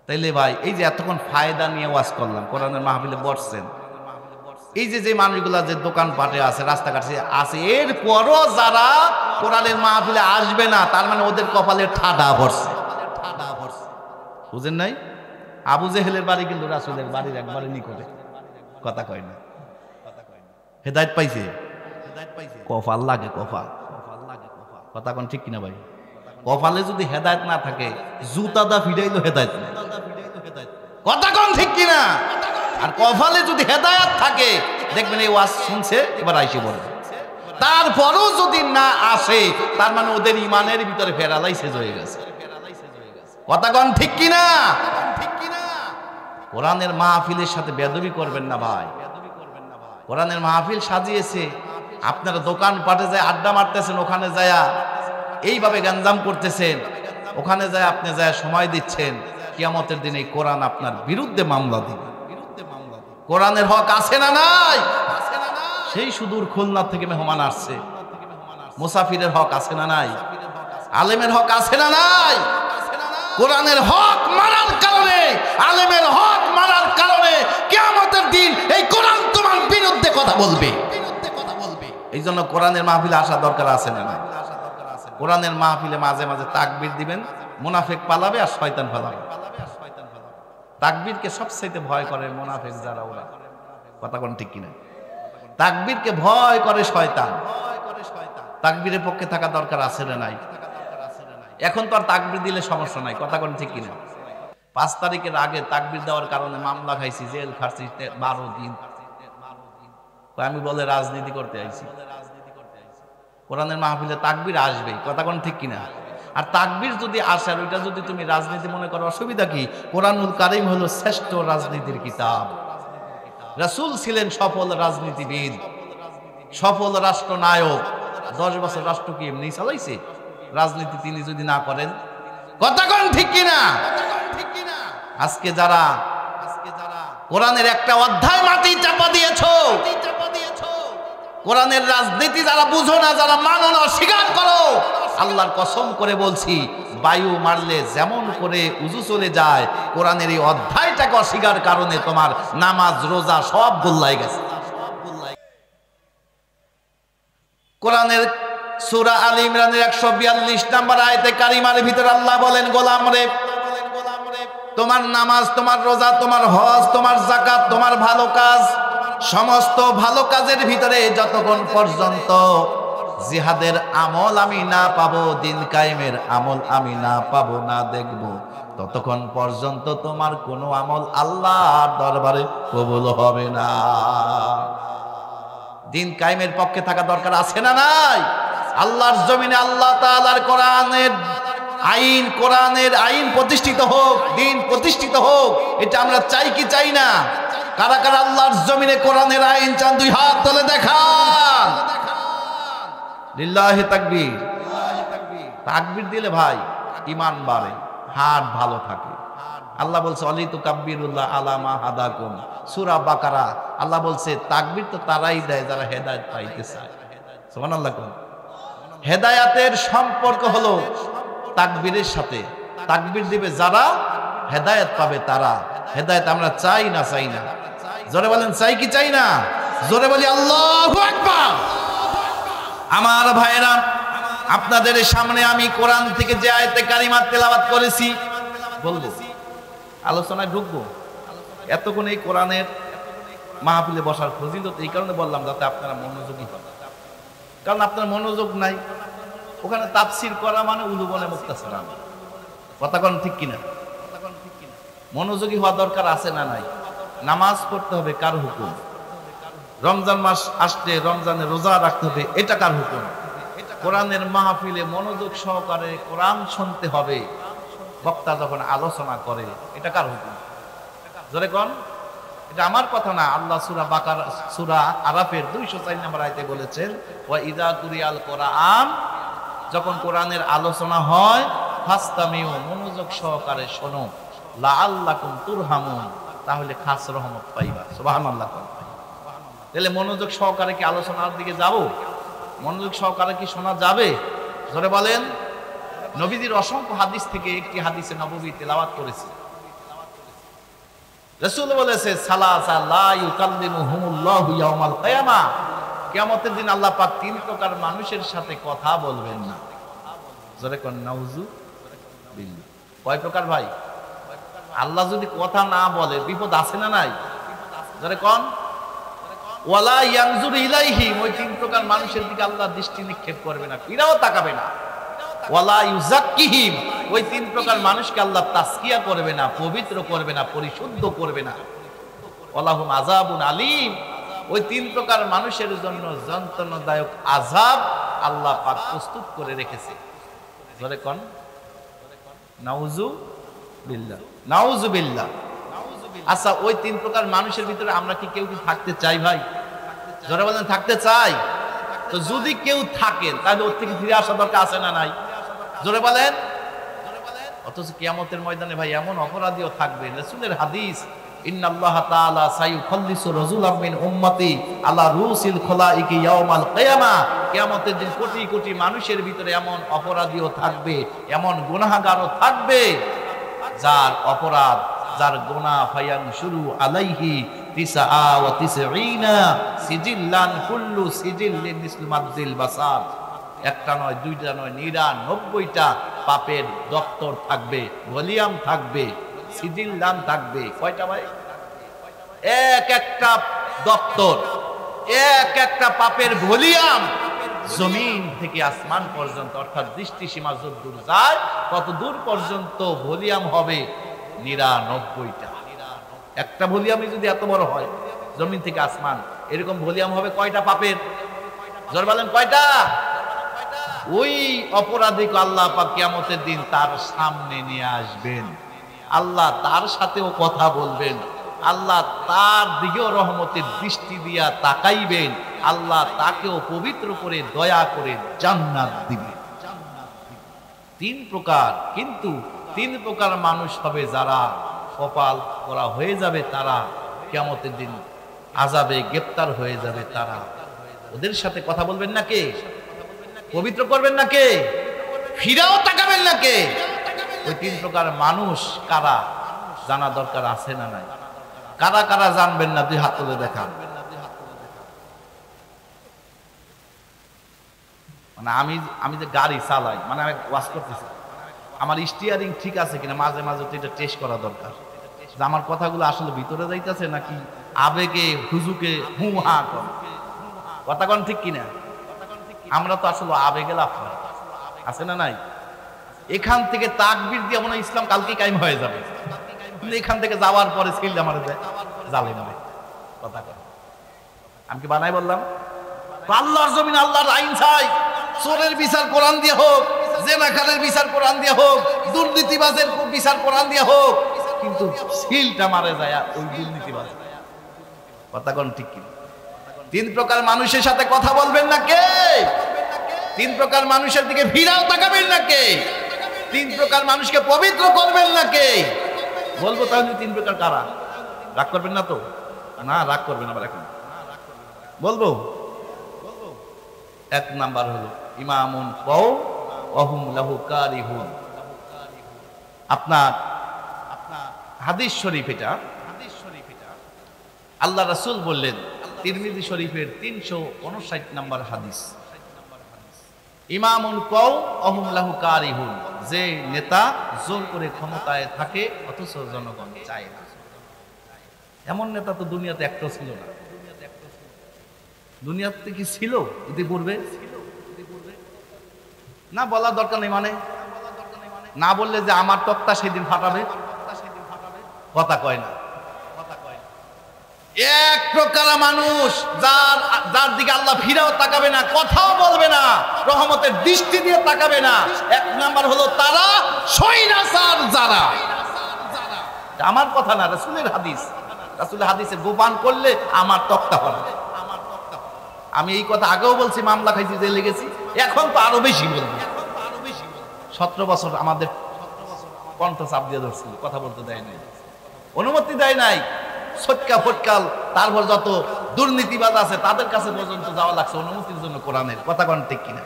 তাইলে ভাই এই যে এতক্ষণ ফায়দা নিয়ে ওয়াজ করলাম, কোরআনের মাহফিলে বসছেন, এই যে মানুষগুলা যে দোকানপাটে আছে, রাস্তাঘাটে আছে, এরপরও যারা কোরআনের মাহফিলে আসবে না, তার মানে ওদের কপালে ঠাডা ভরছে। বুঝেন নাই? আবু জেহেলের বাড়ি কিন্তু রাসূলের বাড়ির একবারে নিকটে, কথা কয় না। হেদায়েত পাইছে, কপাল লাগে, কপাল। কথা কোন ঠিক কিনা ভাই? কপালে যদি হেদায়েত না থাকে, জুতাদা ফিরাইলো হেদায়েত না। কথা কোন ঠিক কিনা? আর কপালে যদি হেদায়েত থাকে, দেখবেন এই ওয়াজ শুনছে, এবার আইসে বলবে। তারপরও যদি না আসে, তার মানে ওদের ইমানের ভিতরে প্যারালাইসিস হয়ে গেছে। কথা কোন ঠিক কিনা? কোরআনের মাহফিলের সাথে বেয়াদবি করবেন না ভাই। কোরআনের মাহফিল সাজিয়েছে, আপনারা দোকান পাটে যায় আড্ডা মারতেছেন, ওখানে যায়া এইভাবে গঞ্জাম করতেছেন, ওখানে যায় আপনি যায় সময় দিচ্ছেন, কিয়ামতের দিনে এই কোরআন আপনার বিরুদ্ধে মামলা দিবে। কোরআনের হক আছে না নাই? সেই সুদূর খুলনা থেকে মেহমান আসছে, মুসাফিরের হক আছে না নাই? আলেমের হক আছে না নাই? কোরআনের হক মানার কারণে, আলেমের হক মানার কারণে কিয়ামতের দিন এই কোরআন তোমার বিরুদ্ধে কথা বলবে। এই জন্য কোরআনের মাহফিলে আসা দরকার আছে না নাই? কোরআনের মাহফিলে মাঝে মাঝে তাকবীর দিবেন, মুনাফিক পালাবে আর শয়তান পালাবে। তাকবীরকে সবচাইতে ভয় করে মুনাফিক যারা, ওরা। কথা কোন ঠিক কিনা? তাকবীরকে ভয় করে শয়তান। তাকবীরের পক্ষে থাকা দরকার আছে না নাই? এখন তো আর তাকবীর দিলে সমস্যা নাই। কথা কোন ঠিক কিনা? 5 তারিখের আগে তাকবীর দেওয়ার কারণে মামলা খাইছি, জেল খাচ্ছি 12 দিন। আমি বলে রাজনীতি করতে আইছি। কোরআনের মাহফিলে তাকবীর আসবে, কথা কোন ঠিক কিনা? আর তাকবীর যদি আসে আর ওইটা যদি তুমি রাজনীতি মনে করো, অসুবিধা কি? কোরআনুল কারীম হলো শ্রেষ্ঠ রাজনীতির কিতাব। রাসূল ছিলেন সফল রাজনীতিবিদ, সফল রাষ্ট্রনায়ক। 10 বছর রাষ্ট্র কি এমনি চালাইছে? রাজনীতি তিনি যদি না করেন, কথা কোন ঠিক কিনা? আজকে যারা কোরআনের একটা অধ্যায় মাটি চাপা দিয়েছো, কোরআনের রাজনীতি যারা বুঝো না, যারা মানো না, অস্বীকার করো, আল্লাহর কসম করে বলছি বায়ু মারলে যেমন করে উজু চলে যায়, কোরআনের এই অধ্যায়টাকে অস্বীকার কারণে তোমার নামাজ রোজা সব গোল্লায় গেছে। কোরআনের সূরা আলে ইমরানের 142 নম্বর আয়াতে কারিমার ভিতরে আল্লাহ বলেন, গোলাম রে, তোমার নামাজ, তোমার রোজা, তোমার হজ, তোমার যাকাত, তোমার ভালো কাজ, সমস্ত ভালো কাজের ভিতরে যতক্ষণ পর্যন্ত জিহাদের আমল আমি না পাবো, দিন কায়েমের আমল আমি না পাবো, না দেখব, ততক্ষণ পর্যন্ত তোমার কোনো আমল আল্লাহর দরবারে কবুল হবে না। দিন কায়েমের পক্ষে থাকা দরকার আছে না নাই? আল্লাহর জমিনে আল্লাহ তাআলার কোরআনের আইন প্রতিষ্ঠিত হোক, দিন প্রতিষ্ঠিত হোক, এটা আমরা চাই কি চাই না? কারা কারা আল্লাহর জমিনে কোরআনের আইন চান? দুই হাত তুলে দেখান। লিল্লাহি তাকবীর। তাকবীর দিলে ভাই ঈমান বাড়ে, হাত ভালো থাকে। আল্লাহ বলছে অলিতু কাব্বিরুল্লাহ আলামা হাদাকুম, সূরা বাকারা। আল্লাহ বলছে তাকবীর তো তারাই দেয় যারা হেদায়েত পাইতে চায়। সুবহানাল্লাহ। হেদায়েতের সম্পর্ক হলো তাকবীরের সাথে। তাকবীর দিবে যারা হেদায়েত পাবে তারা। হেদায়েত আমরা চাই না? চাই না? জোরে বলেন চাই কি চাই না? জোরে বলি আল্লাহু আকবার। আমার ভাইরা, আপনাদের সামনে আমি কোরআন থেকে যে আয়াতে কারিমা তেলাওয়াত করেছি বলবো, আলোচনায় ঢুকবো। এতক্ষণ এই কোরআনের মাহফিলে বসার ফজিলত এই কারণে বললাম যাতে আপনারা মনোযোগী হন, কারণ আপনার মনোযোগ নাই। ওখানে তাফসীর করা মানে উলুবনে মুক্তাসারা, কথা কোন ঠিক কিনা? মনোযোগী হওয়া দরকার আছে না নাই? নামাজ পড়তে হবে, কার হুকুম? রমজান মাস আসলে রমজানে রোজা রাখতে হবে, এটা কার হুকুম? কোরআনের মাহফিলে মনোযোগ সহকারে কোরআন শুনতে হবে, বক্তা যখন আলোচনা করে, এটা কার হুকুম? জোরে কোন? এটা আমার কথা না। আল্লাহ সূরা আরাফের 204 নম্বর আয়াতে বলেছেন, ওয়া ইযা কুরিয়াল কোরআন, যখন কোরআনের আলোচনা হয়, ফাস্তামিউ, মনোযোগ সহকারে শোনো, লাআল্লাকুম তুরহামুন, তাহলে খাস রহমত পাইবা। সুবহানাল্লাহ। তাহলে মনোযোগ সহকারে কি আলোচনার দিকে যাব? মনোযোগ সহকারে কি শোনা যাবে? জোরে বলেন। নবীজির অসংখ্য হাদিস থেকে একটি হাদিসে নববী তেলাওয়াত করেছে। রাসূল বলেছে, সালাসা লা ইউকাল্লিমুহুমুল্লাহু ইয়াউমাল কিয়ামা, কিয়ামতের দিন আল্লাহ পাক তিন প্রকার মানুষের সাথে কথা বলবেন না। জোরে কোন নাউযু বিল্লাহ। কয় প্রকার ভাই? আল্লাহ যদি কথা না বলে বিপদ আছে না নাই? জোরে কোন? ওয়ালা ইয়ানজুরু ইলাইহিম, ওই তিন প্রকার মানুষের দিকে আল্লাহ দৃষ্টি নিক্ষেপ করবে না, ফিরাও তাকাবে না। ওয়ালা ইউযাক্কিহিম, ওই তিন প্রকার মানুষকে আল্লাহ তাসকিয়া করবে না, পবিত্র করবে না, পরিশুদ্ধ করবে না। ওয়ালাহুম আযাবুন আলীম, ওই তিন প্রকার মানুষের জন্য যন্ত্রণাদায়ক আযাব আল্লাহ পাক প্রস্তুত করে রেখেছে। জোরে কোন নাউযু বিল্লাহ, নাউযু বিল্লাহ। আচ্ছা, ওই তিন প্রকার মানুষের ভিতরে আমরা কি কেউ কি থাকতে চাই ভাই? জোরে বলেন থাকতে চাই? তো যদি কেউ থাকেন তাহলে ওর থেকে ফিরে আসা দরকার আছে না নাই? জোরে বলেন। অথচ কিয়ামতের ময়দানে ভাই এমন অপরাধীও থাকবে, রাসূলের হাদিস, ইন্নাল্লাহ তাআলা সায়ুখাল্লিসু রাজুলাম মিন উম্মতি আলা রুসিল খলাইকি ইয়াউমাল কিয়ামা, কিয়ামতের দিন কোটি কোটি মানুষের ভিতরে এমন অপরাধীও থাকবে, এমন গুনাহগারও থাকবে, যার অপরাধ, যার গুনাহ ফায়ান শুরু আলাইহি তিসআ ওয়া তিসঈনা সিজিল্লান, কুল্লু সিজিল্লিন মিসলু মাদ্দিল বাসার, একটা নয়, দুইটা নয়, 99টা পাপের দপ্তর থাকবে, ভলিউম থাকবে, সিজিল্লান থাকবে। কয়টা ভাই? এক একটা দপ্তর, এক একটা পাপের ভলিউম জমিন থেকে আসমান পর্যন্ত, অর্থাৎ দৃষ্টিসীমা যতদূর যায় তত দূর পর্যন্ত ভলিউম হবে 99টা। একটা ভলিউমই যদি এত বড় হয় জমিন থেকে আসমান, এরকম ভলিউম হবে কয়টা পাপের? জোরে বলেন কয়টা? ওই অপরাধীকে আল্লাহ পাক কিয়ামতের দিন তার সামনে নিয়ে আসবেন, আল্লাহ তার সাথেও কথা বলবেন, আল্লাহ তার দিকেও রহমতের দৃষ্টি দিয়া তাকাইবেন, আল্লাহ তাকেও পবিত্র করে দয়া করে জান্নাত দিবেন। তিন প্রকার, কিন্তু তিন প্রকার মানুষ হবে যারা কপাল করা হয়ে যাবে, তারা কিয়ামতের দিন আযাবে গ্রেফতার হয়ে যাবে। তারা, ওদের সাথে কথা বলবেন না কে? পবিত্র করবেন না কে? ফিরাও তাকাবেন না কে? ওই তিন প্রকার মানুষ কারা জানা দরকার আছে না নাই? কারা কারা জানবেন না? দুই হাত তুলে দেখান। মানে আমি যে গাড়ি চালাই, মানে আমি ওয়াশ করতেছি, আমার স্টিয়ারিং ঠিক আছে কিনা মাঝে মাঝে তো এটা টেস্ট করা দরকার, যে আমার কথাগুলো আসলে ভিতরে যাইতেছে নাকি আবেগে হুজুকে হু হা করে। কথা কোন ঠিক কিনা? আমরা তো আসলে আবেগে লাভ হয়, আছে না নাই? এখান থেকে তাকবীর দিয়ে মনে হয় ইসলাম কালকে কায়েম হয়ে যাবে, কিন্তু এখান থেকে যাওয়ার পরে স্কিল আমার জালে মারে। কথা কর, আমি কি বানাই বললাম? আল্লাহর জমিন আল্লাহর আইন চাই। চোরের বিচার কোরআন দিয়ে হোক, জেনাকারের বিচার কোরআন দিয়ে হোক, দুর্নীতিবাজের বিচার কোরআন দিয়ে হোক, কিন্তু সিলটা মারে যায় ওই দুর্নীতিবাজ। কথা কোন ঠিক কিনা? তিন প্রকার মানুষের সাথে কথা বলবেন না কে? তিন প্রকার মানুষের দিকে ফিরাও তাকাবেন না কে? তিন প্রকার মানুষকে পবিত্র করবেন না কে? বলবো তাহলে তিন প্রকার কারা? রাগ করবেন না তো? না, রাগ করবেন আবার এখন বলবো। এক নাম্বার হলো ইমামুন কওম ওয়া হুম লাহু কারিহুন। আপনার হাদিস শরীফ, এটা আল্লাহ রাসূল বললেন, তিরমিজি শরীফের 359 নম্বর হাদিস, ইমামুন কওম ওয়া হুম লাহু কারিহুন, যে নেতা জোর করে ক্ষমতায় থাকে অথচ জনগণ চায় না। এমন নেতা তো দুনিয়াতে একটাও ছিল না। দুনিয়াতে কি ছিল ইতিপূর্বে? না বলা দরকার নেই, মানে না বললে যে আমার তক্তা সেদিন ফাটাবে, কথা কয় না। এক প্রকার মানুষ যার দিকে আল্লাহ ফিরাও তাকাবে না, কথাও বলবে না, রহমতের দৃষ্টি দিয়ে তাকাবে না। এক নাম্বার হলো তারা স্বৈরাচার যারা। আমার কথা না, রাসূলের হাদিস। রাসূলের হাদিসে গোপন করলে আমার তক্তা হবে। আমি এই কথা আগেও বলছি, মামলা খাইছি, জেলে গেছি, এখন তো আরো বেশি বলবো। 17 বছর আমাদের কণ্ঠ চাপ দিয়ে ধরছিল, কথা বলতে দেয় নাই, অনুমতি দেয় নাই। সটকা ফটকাল, তারপর যত দুর্নীতিবাজ আছে তাদের কাছে পর্যন্ত যাওয়া লাগছে অনুমতির জন্য কোরআনের। কথা কোন ঠিক কিনা?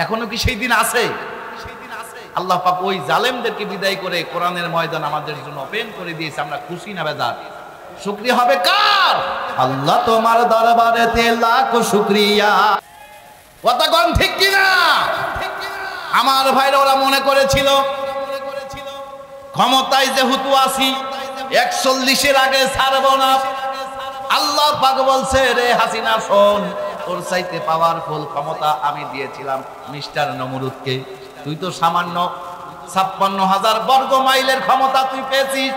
এখনো কি সেই দিন আছে? আল্লাহ পাক ওই জালেমদেরকে বিদায় করে কোরআনের ময়দান আমাদের জন্য ওপেন করে দিয়েছে। আমরা খুশি না বেজার? শুকরিয়া হবে কার? আল্লাহ তোমার দরবারেতে লাখ শুকরিয়া। কথা কোন ঠিক কিনা? আমার ভাইরা ওরা মনে করেছিল ক্ষমতায় যেহেতু আছি 41-এর আগে ছাড়বো না। আল্লাহ পাক বলছে, রে হাসিনা শোন, তোর চাইতে পাওয়ারফুল ক্ষমতা আমি দিয়েছিলাম মিস্টার নমরুদকে। তুই তো সামান্য 56,000 বর্গ মাইলের ক্ষমতা তুই পেয়েছিস।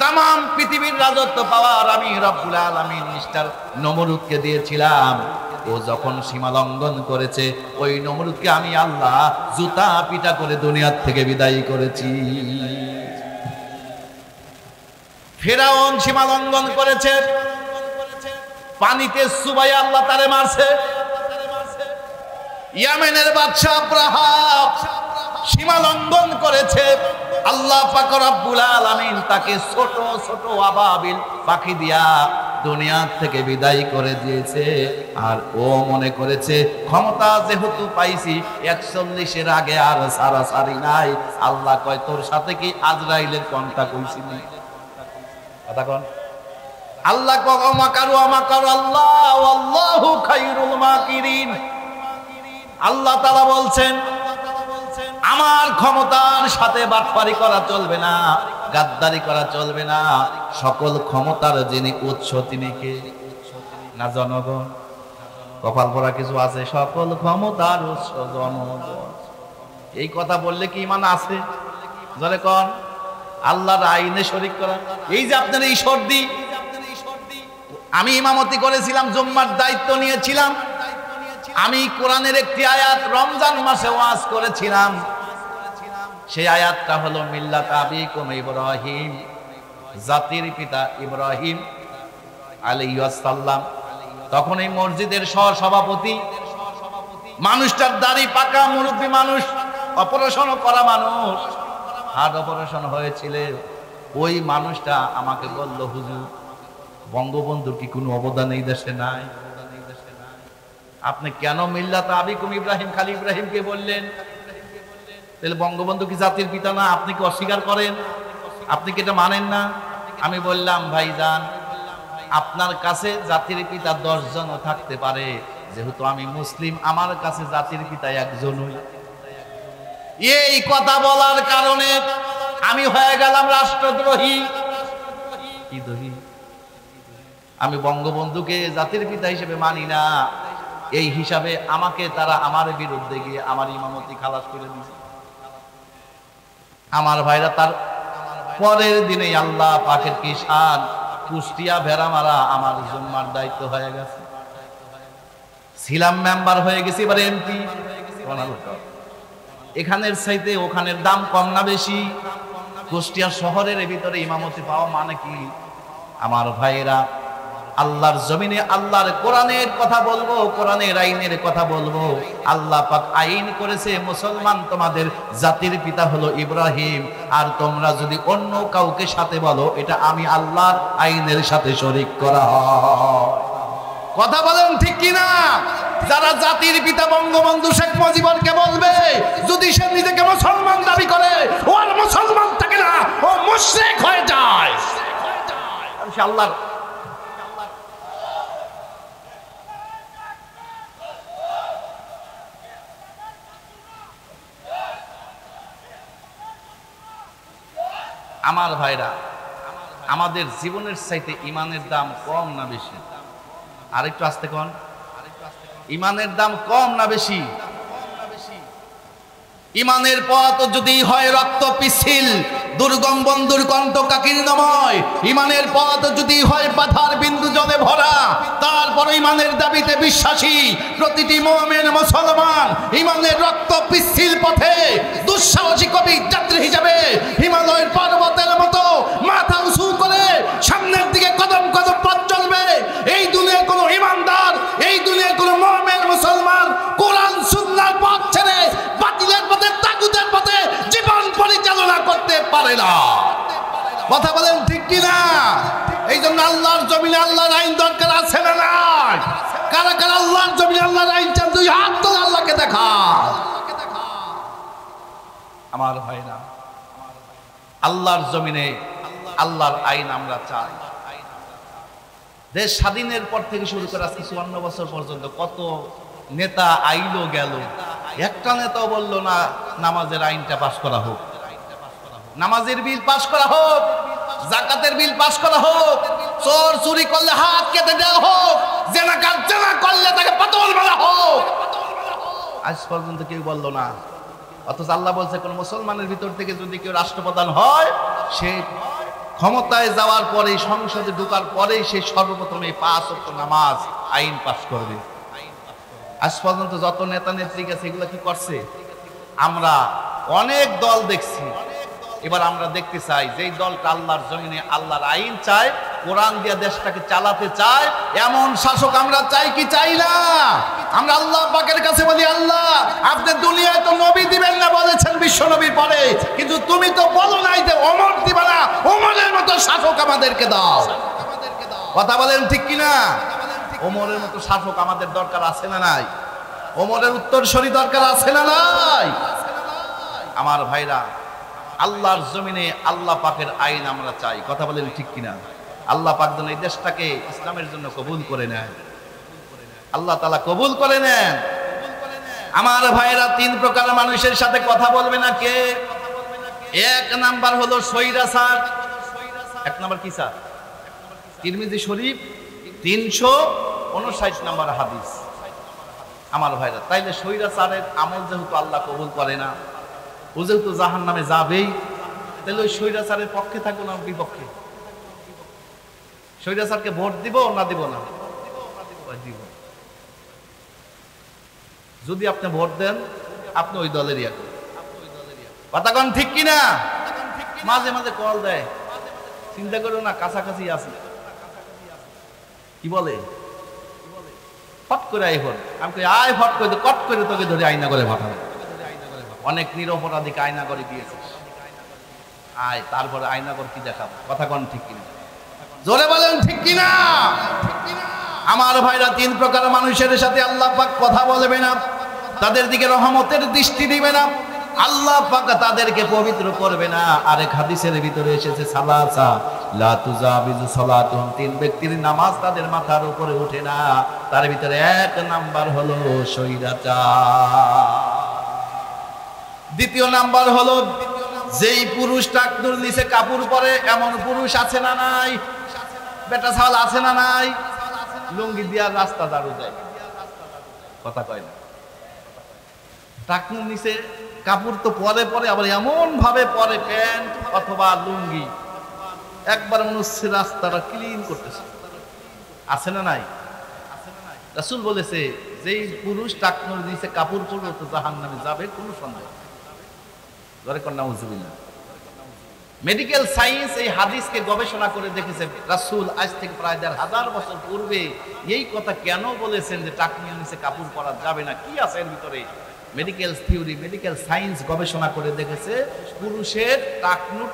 তামাম পৃথিবীর রাজত্ব পাওয়ার আমি রব্বুল আলামিন মিস্টার নমরুদকে দিয়েছিলাম। ও যখন সীমা লঙ্ঘন করেছে, ওই নমরুদকে আমি আল্লাহ জুতা পিটা করে দুনিয়ার থেকে বিদায় করেছি। ফেরাউন সীমা লঙ্ঘন করেছে, পানিতে চুবাই আল্লাহ তারে মারছে। ইয়ামেনের বাদশা আব্রাহা সীমা লঙ্ঘন করেছে, আল্লাহ পাক রব্বুল আলামিন তাকে ছোট ছোট আবাবিল পাখি দিয়া দুনিয়া থেকে বিদায় করে দিয়েছে। আর ও মনে করেছে ক্ষমতা যেহেতু পাইছি 41-এর আগে আর সারাসারি নাই। আল্লাহ কয়, তোর সাথে কি আজরাইলের কন্টাক্ট হইছিল? কথা কোন? আল্লাহ কয় মাকারু আমাকার আল্লাহ ওয়াল্লাহু খায়রুল মাকিরিন। আল্লাহ তাআলা বলছেন, আমার ক্ষমতার সাথে বাটপারি করা চলবে না, গাদ্দারি করা চলবে না। সকল ক্ষমতার যিনি উৎস তিনি কে? না জনগণ? কপাল পরা কিছু আছে? সকল ক্ষমতার উৎস জনগণ। এই কথা বললে কি ইমান আছে? জোরে কোন? আল্লাহর আইনে শরীক করা। এই যে আপনার এই সর্দি, আমি ইমামতি করেছিলাম, জুম্মার দায়িত্ব নিয়েছিলাম, আমি কোরআনের একটি আয়াত রমজান মাসে ওয়াজ করেছিলাম। সেই আয়াতটা হলো মিল্লাত আবিকুম ইব্রাহিম, জাতির পিতা ইব্রাহিম আলাইহিস সালাম। তখন এই মসজিদের সভাপতি মানুষটার দাড়ি পাকা, মুরব্বী মানুষ, অপারেশন করা মানুষ, হার্ট অপারেশন হয়েছিল। ওই মানুষটা আমাকে বলল, হুজুর বঙ্গবন্ধুর কি কোনো অবদান এই দেশে নাই? আপনি কেন মিল্লাত আবিকুম ইব্রাহিম খালি ইব্রাহিমকে বললেন? তাহলে বঙ্গবন্ধু কি জাতির পিতা না? আপনি কি অস্বীকার করেন? আপনি কি এটা মানেন না? আমি বললাম ভাইজান, আপনার কাছে জাতির পিতা 10 জনও থাকতে পারে, যেহেতু আমি মুসলিম আমার কাছে জাতির পিতা একজনই। এই কথা বলার কারণে আমি হয়ে গেলাম রাষ্ট্রদ্রোহী। কি দ্রোহী? আমি বঙ্গবন্ধুকে জাতির পিতা হিসেবে মানি না, এই হিসাবে আমাকে তারা আমার বিরুদ্ধে গিয়ে আমার ইমামতি খালাস করে দিয়েছে। আমার ভাইরা, তার পরের দিনেই আল্লাহ পাকের কি শান, কুষ্টিয়া ভেড়ামারা আমার জুম্মার দায়িত্ব হয়ে গেছে। ছিলাম মেম্বার হয়ে গেছি, এবার এমপি। এখানের চাইতে ওখানের দাম কম না বেশি? কুষ্টিয়া শহরের ভিতরে ইমামতি পাওয়া মানে কি? আমার ভাইরা, আল্লাহর জমিনে আল্লাহর কোরআনের কথা বলবো, কোরআনের আইনের কথা বলবো। আল্লাহ পাক আইন করেছে মুসলমান তোমাদের জাতির পিতা হলো ইব্রাহিম, আর তোমরা যদি অন্য কাউকে সাথে বলো এটা আমি আল্লাহর আইনের সাথে শরীক করা হয়। কথা বলেন ঠিক কিনা? যারা জাতির পিতা বঙ্গবন্ধু শেখ মুজিবুরকে বলবে, যদি সে নিজেকে মুসলমান দাবি করে, ও আর মুসলমান থাকে না, ও মুশরিক হয়ে যায়। ইনশাআল্লাহ আমার ভাইরা, আমাদের জীবনের চাইতে ইমানের দাম কম না বেশি? আরেকটু আস্তে কোন, ইমানের দাম কম না বেশি? ইমানের পথ যদি হয় রক্ত পিছিল, দুর্গম বন্ধুর কণ্ঠ কাকীর্ণময়, ইমানের পথ যদি হয় বাধার বিন্দু জলে ভরা, তারপর ইমানের দাবিতে বিশ্বাসী প্রতিটি মুমিন মুসলমান ইমানের রক্ত পিছিল পথে দুঃসাহসী কবি যাত্রী হিসাবে হিমালয়ের পর্বতের মতো মাথা উঁচু করে সামনের দিকে কদম কদম পথ চলবে। এই দুনিয়ার কোনো ইমানদার, এই দুনিয়ার কোনো মুমিন মুসলমান কোরআন সুন্নাহর পথ ছেড়ে বাতিলের পথে, তাগুতের পথে জীবন পরিচালনা করতে পারে না। কথা বলেন ঠিক কিনা? এই জন্য আল্লাহর জমিনে আল্লাহর আইন দরকার আছে না নাই? কারা কারা আল্লাহর জমিনে আল্লাহর আইন চান? দুই হাত তুলে আল্লাহকে দেখা। আমার ভাইরা, আল্লাহর জমিনে আল্লাহর আইন আমরা চাই। দেশ স্বাধীনের পর থেকে শুরু করে আজকে 54 বছর পর্যন্ত কত নেতা আইলো গেল, একটা নেতাও বলল না নামাজের আইনটা পাশ করা হোক, নামাজের বিল পাশ করা হোক, যাকাতের বিল পাশ করা হোক, চোর চুরি করলে হাত কেটে দেওয়া হোক, জেনাকার জেনা করলে তাকে পাতল মারা হোক। আজ পর্যন্ত কেউ বলল না। অথচ আল্লাহ বলছে কোন মুসলমানের ভিতর থেকে যদি কেউ রাষ্ট্রপ্রধান হয়, সে ক্ষমতায় যাওয়ার পরে, সংসদে ঢোকার পরেই সে সর্বপ্রথম এই 5 ওয়াক্ত নামাজ আইন পাশ করবে। আজ পর্যন্ত যত নেতা নেত্রী গেছে এগুলো কি করছে? আমরা অনেক দল দেখছি, এবার আমরা দেখতে চাই যেই দলটা আল্লাহর জমিনে আল্লাহর আইন চায়, কোরআন দিয়ে দেশটাকে চালাতে চায়, এমন শাসক আমরা চাই কি চাই না? আমরা আল্লাহ পাকের কাছে বলি, আল্লাহ আপনি দুনিয়ায় তো নবী দিবেন না বলেছেন বিশ্ব নবীর পরে, কিন্তু তুমি তো বলো নাই যে ওমর দিবা না, ওমরের মতো শাসক আমাদেরকে দাও। কথা বলেন ঠিক কিনা? ওমরের মতো শাসক আমাদের দরকার আছে না নাই? ওমরের উত্তরসূরি দরকার আছে না নাই? আমার ভাইরা, আল্লাহর জমিনে আল্লাহ পাকের আইন আমরা চাই। কথা বলেন ঠিক কিনা? আল্লাহ পাক যেন এই দেশটাকে ইসলামের জন্য কবুল করে নেয়, আল্লাহ তাআলা কবুল করে নেন। আমার ভাইরা, 3 প্রকার মানুষের সাথে কথা বলবে না কে? 1 নাম্বার হলো স্বৈরাচার। 1 নাম্বার কি স্যার? তিরমিজি শরীফ 359 নাম্বার হাদিস। আমার ভাইরা, তাইলে স্বৈরাচারের আমল যেহেতু আল্লাহ কবুল করে না, ও যেহেতু জাহান্নামে যাবেই, তাহলে ওই স্বৈরাচারের পক্ষে থাকবো না বিপক্ষে? স্বৈরাচারকে ভোট দিব না দিব না? দিব। যদি আপনি ভোট দেন, আপনি ওই দলেরই এখন। কথা কোন ঠিক কিনা? মাঝে মাঝে কল দেয়, চিন্তা করো না, কাছাকাছি আছে। কি বলে? ফট করে আই ভোট। আমি কই আয় ভোট করে, কট করে তোকে ধরে আয়না করে পাঠাবো। অনেক নিরপরাধীকে আয়না করে দিয়েছিস, আয় তারপরে আয়না করে কি দেখাবো? কথা কোন ঠিক কিনা? জোরে বলেন ঠিক কিনা? আমার ভাইরা, 3 প্রকার মানুষের সাথে আল্লাহ পাক কথা বলবে না, তাদের দিকে রহমতের দৃষ্টি দিবে না, আল্লাহ পাক তাদেরকে পবিত্র করবে না। আরেক হাদিসের ভিতরে এসেছে সালাসা লা তুজাবিজু সালাতুহুম, তিন ব্যক্তির নামাজ তাদের মাথার উপরে ওঠে না। তার ভিতরে এক নাম্বার হলো স্বৈরাচার। দ্বিতীয় নাম্বার হলো যেই পুরুষ টাকনুর নিচে কাপড় পরে, এমন পুরুষ আছে না নাই? বেটা ছাওয়াল আছে না নাই? লুঙ্গি দিয়া রাস্তা দাঁড়ু দেয়, কথা কয় না। টাকনুর নিচে কাপড় তো পরে পরে, আবার এমন ভাবে পরে প্যান্ট অথবা লুঙ্গি, একবার মনে হচ্ছে রাস্তাটা ক্লিন করতেছে, আছে না নাই? রাসূল বলেছে যেই পুরুষ টাকনুর নিচে কাপড় পরবে তো জাহান্নামে যাবে, কোনো সন্দেহ। মেডিকেল সায়েন্স এই হাদিসকে গবেষণা করে দেখেছে রাসূল আজ থেকে প্রায় ১,৫০০ বছর পূর্বে এই কথা কেন বলেছেন যে টাকনুর নিচে কাপড় পরা যাবে না, কি আছে এর ভিতরে। মেডিকেল থিওরি, মেডিকেল সায়েন্স গবেষণা করে দেখেছে পুরুষের টাকনুর,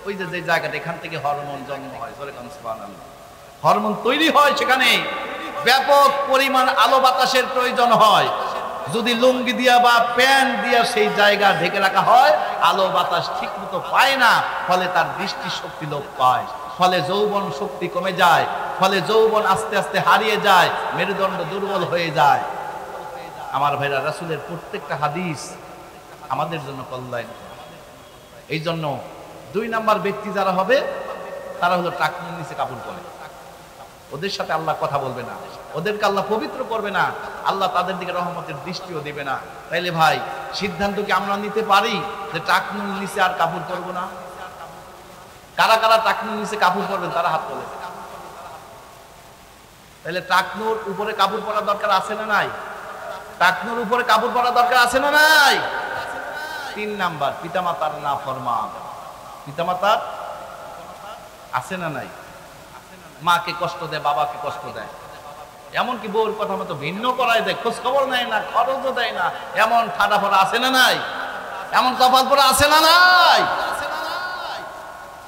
ওই যে জায়গাটা, এখান থেকে হরমোন জন্ম হয়, হরমোন তৈরি হয়, সেখানে ব্যাপক পরিমাণ আলো বাতাসের প্রয়োজন হয়। যদি লুঙ্গি দিয়া বা প্যান্ট দিয়া সেই জায়গা ঢেকে রাখা হয়, আলো বাতাস ঠিক মতো পায় না, ফলে তার দৃষ্টি শক্তি লোপ পায়, ফলে যৌবন শক্তি কমে যায়, ফলে যৌবন আস্তে আস্তে হারিয়ে যায়, মেরুদণ্ড দুর্বল হয়ে যায়। আমার ভাইরা, রাসূলের প্রত্যেকটা হাদিস আমাদের জন্য কল্যাণ। এই জন্য ২ নাম্বার ব্যক্তি যারা হবে তারা হলো টাকনুর নিচে কাপড় পরে। ওদের সাথে আল্লাহ কথা বলবে না, ওদেরকে আল্লাহ পবিত্র করবে না, আল্লাহ তাদের দিকে রহমতের দৃষ্টিও দিবে না। তাইলে ভাই, সিদ্ধান্ত কি আমরা নিতে পারি যে টাকনুর নিচে আর কাপড় পরবো না? কারা কারা টাকনুর নিচে কাপড় পরবেন তারা হাত তোলে। তাহলে টাকনুর উপরে কাপড় পরার দরকার আছে না নাই? টাকনুর উপরে কাপড় পরার দরকার আছে না নাই? ৩ নাম্বার, পিতামাতার নাফরমান। পিতামাতার আছে না নাই? মাকে কষ্ট দেয়, বাবাকে কষ্ট দেয়, এমনকি বউর কথা মতো ভিন্ন করাই দেয়, খোঁজ খবর নেয় না, খরচও দেয় না, এমন ঠাডা পড়া আছে না নাই? এমন কপাল পড়া আছে না নাই?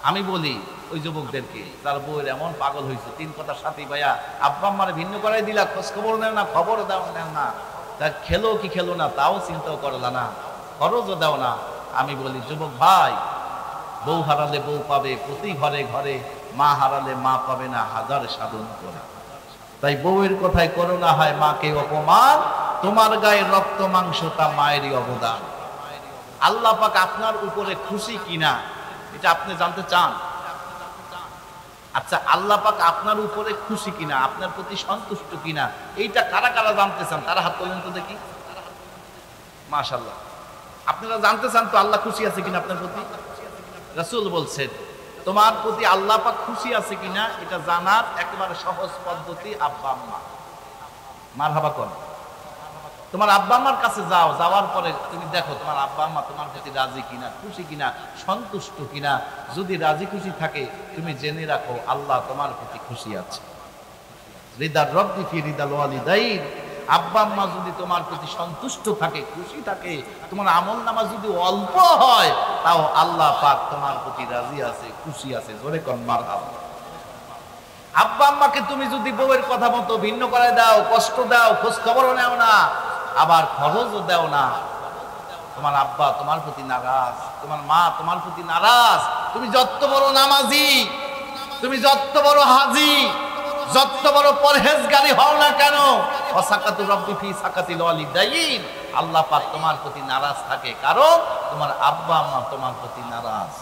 আমি বলি ওই যুবকদেরকে, তার বউয়ের এমন পাগল হয়েছে ৩ কথার সাথে, ভাইয়া আব্বা আম্মারে ভিন্ন করাই দিলা, খোঁজ খবর নেয় না, খবরও দাও নেন না, তা খেলো কি খেলো না তাও চিন্তাও করলা না, খরচও দাও না। আমি বলি যুবক ভাই, বউ হারালে বউ পাবে প্রতি ঘরে ঘরে, মা হারালে মা পাবে না হাজার সাধন করে। তাই বউয়ের কথায় করো না হয় মাকে অপমান, তোমার গায়ে রক্ত মাংস তা মায়েরই অবদান। আল্লাহ পাক আপনার উপরে খুশি কিনা এটা আপনি জানতে চান? আচ্ছা, আল্লাহ পাক আপনার উপরে খুশি কিনা, আপনার প্রতি সন্তুষ্ট কিনা, এইটা কারা কারা জানতে চান তারা হাত তোলেন তো দেখি। মাশাআল্লাহ, আপনারা জানতে চান তো আল্লাহ খুশি আছে কিনা আপনার প্রতি? রাসূল বলছেন তোমার প্রতি আল্লাহ পাক খুশি আছে কিনা এটা জানার একেবারে সহজ পদ্ধতি আব্বা আম্মা। মারহাবা কর, তোমার আব্বা আম্মার কাছে যাও, যাওয়ার পরে তুমি দেখো তোমার আব্বা আম্মা তোমার প্রতি রাজি কিনা, খুশি কিনা, সন্তুষ্ট কিনা। যদি রাজি খুশি থাকে তুমি জেনে রাখো আল্লাহ তোমার প্রতি খুশি আছে। রিদার রব্বি ফি রিদাল ওয়ালিদাইন, আব্বা আম্মা যদি তোমার প্রতি সন্তুষ্ট থাকে, খুশি থাকে, তোমার আমল নামা যদি অল্প হয়, তাও আল্লাহ পাক তোমার প্রতি রাজি আছে, খুশি আছে। জোরে কোন মারহাবা। আব্বা আম্মাকে তুমি যদি বউয়ের কথা মতো ভিন্ন করে দাও, কষ্ট দাও, খোঁজ খবরও নেও না, আবার খরচও দাও না, তোমার আব্বা তোমার প্রতি নারাজ, তোমার মা তোমার প্রতি নারাজ। তুমি যত বড় নামাজি, তুমি যত বড় হাজি, যত বড় পরহেজগারি হও না কেন, ওয়াসাকাতু রাব্বি ফি সাকাতিল ওয়ালিদাইন, আল্লাহ পাক তোমার প্রতি নারাজ থাকে, কারণ তোমার আব্বা আম্মা তোমার প্রতি নারাজ।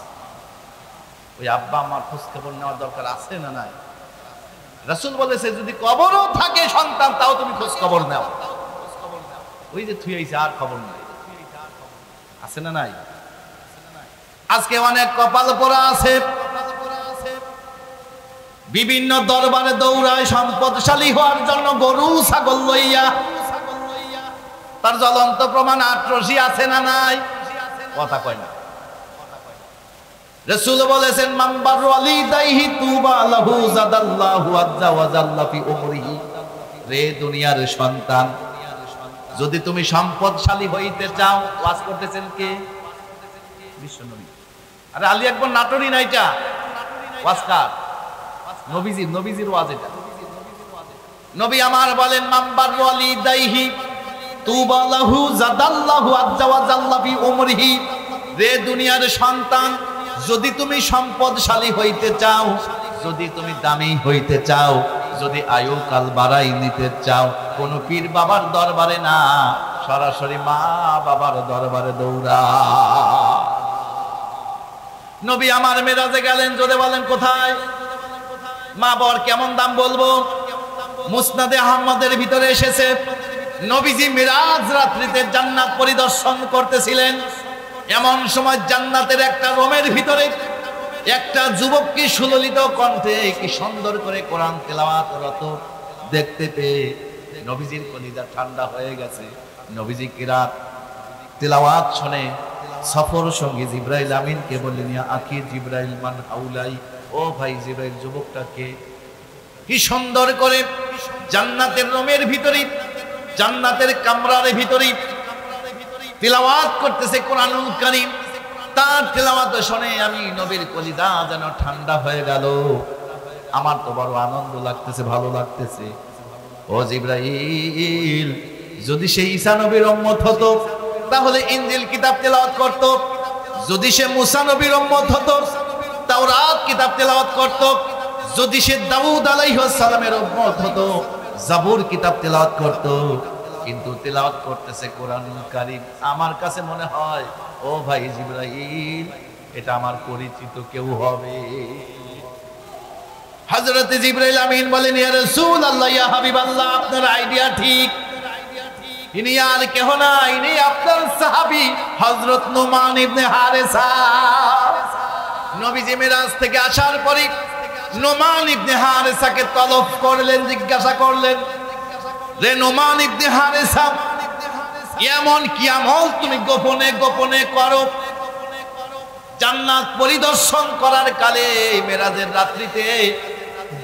ওই আব্বা আম্মার খোঁজ খবর নেওয়ার দরকার আছে না নাই? রাসূল বলেছে যদি কবরও থাকে সন্তান, তাও তুমি খোঁজ খবর নাও। ওই যে থুই আইছে আর খবর নাই, আছে না নাই? আজকে অনেক কপাল পোড়া আছে, বিভিন্ন দরবারে দৌড়ায় সম্পদশালী হওয়ার জন্য গরু ছাগল লইয়া। তার জ্বলন্ত প্রমাণ আটরশি আছে না নাই? কথা কয় না। রাসূল বলেছেন মান বারু ওয়ালিদাইহি তুবা লাহু যাদাল্লাহু আযজা ওয়া জাল্লা ফি উমরিহি। রে দুনিয়ার সন্তান, যদি তুমি সম্পদশালী হইতে চাও, ওয়াজ করতেছেন কে? বিশ্বনবী। আরে আলী আকবর নাটোরি না, এটা ওয়াজকার নবীজির ওয়াজ। এটা নবী আমার বলেন মান বারু ওয়ালিদাইহি, তুবা লাহু জাদাল্লাহু আজ্জা ওয়া জাল্লা ফি উমরিহি। রে দুনিয়ার সন্তান, যদি তুমি সম্পদশালী হইতে চাও, যদি তুমি দামি হইতে চাও, যদি আয়ুকাল বাড়াই নিতে চাও, কোন পীর বাবার দরবারে না, সরাসরি মা বাবার দরবারে দৌড়া। নবী আমার মেরাজে গেলেন, জোরে বলেন কোথায়? মা বাবার কেমন দাম বলবো? মুসনাদে আহমদের ভিতরে এসেছে, নবীজি মিরাজ রাত্রিতে জান্নাত পরিদর্শন করতেছিলেন। এমন সময় জান্নাতের একটা রুমের ভিতরে একটা যুবককে সুললিত কণ্ঠে কি সুন্দর করে কোরআন তেলাওয়াতরত দেখতে পেয়ে নবীজির কলিজা ঠান্ডা হয়ে গেছে। নবীজি কিরাত তেলাওয়াত শুনে সফর সঙ্গী জিবরাইল আমিনকে বললেন, ইয়া আখি জিবরাইল মান হাউলাই, ও ভাই জিবরাইল, যুবকটাকে কি সুন্দর করে জান্নাতের রুমের ভিতরে, জান্নাতের কামরার ভিতরে তিলাওয়াত করতেছে কোরআনুল কারীম। তার তিলাওয়াত শুনে আমি নবীর কলিজা যেন ঠান্ডা হয়ে গেল। আমার তো বড় আনন্দ লাগতেছে, ভালো লাগতেছে। ও জিবরাইল, যদি সে ঈসা নবীর উম্মত হতো তাহলে ইনজিল কিতাব তেলাওয়াত করত, যদি সে মুসা নবীর উম্মত হতো তাওরাত কিতাব তেলাওয়াত করত, যদি সে দাউদ আলাইহিস সালামের উম্মত হতো জাবুর কিতাব তেলাওয়াত করত, কিন্তু তেলাওয়াত করতেছে কোরআনুল কারীম। আমার কাছে মনে হয়, ও ভাই জিবরাইল, এটা আমার পরিচিত কেউ হবে। হযরত জিবরাইল আমিন বলেন, ইয়া রাসূলুল্লাহ, ইয়া হাবিবাল্লাহ, আপনার আইডিয়া ঠিক। ইনি আর কেহ না, ইনি আপনার সাহাবী হযরত নুমান ইবনে হারেসা। নবীজি মিরাজ থেকে আসার পরে নুমান ইবনে হারেসাকে তলব করলেন, জিজ্ঞাসা করলেন, রে নুমান ইবনে হারেসা, এমন কি আমল তুমি গোপনে গোপনে করো? জান্নাত পরিদর্শন করার কালে মেরাজের রাত্রিতে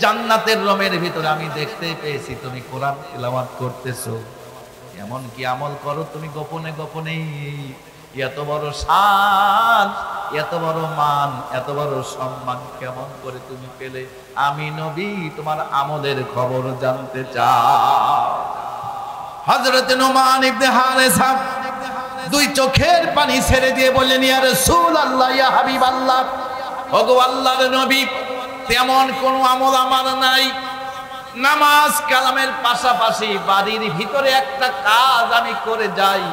জান্নাতের রুমের ভিতরে আমি দেখতে পেয়েছি তুমি কোরআন তিলাওয়াত করতেছো। এমন কি আমল করো তুমি গোপনে গোপনে? এত বড় শান, এত বড় মান, এত বড় সম্মান কেমন করে তুমি পেলে? আমি নবী তোমার আমলের খবর জানতে চাই। হযরত নুমান ইবনে হারেসা দুই চোখের পানি ছেড়ে দিয়ে বললেন, ইয়া রাসূলুল্লাহ, ইয়া হাবিবাল্লাহ, ওগো আল্লাহর নবী, তেমন কোন আমল আমার নাই। নামাজ কালামের পাশাপাশি বাড়ির ভিতরে একটা কাজ আমি করে যাই।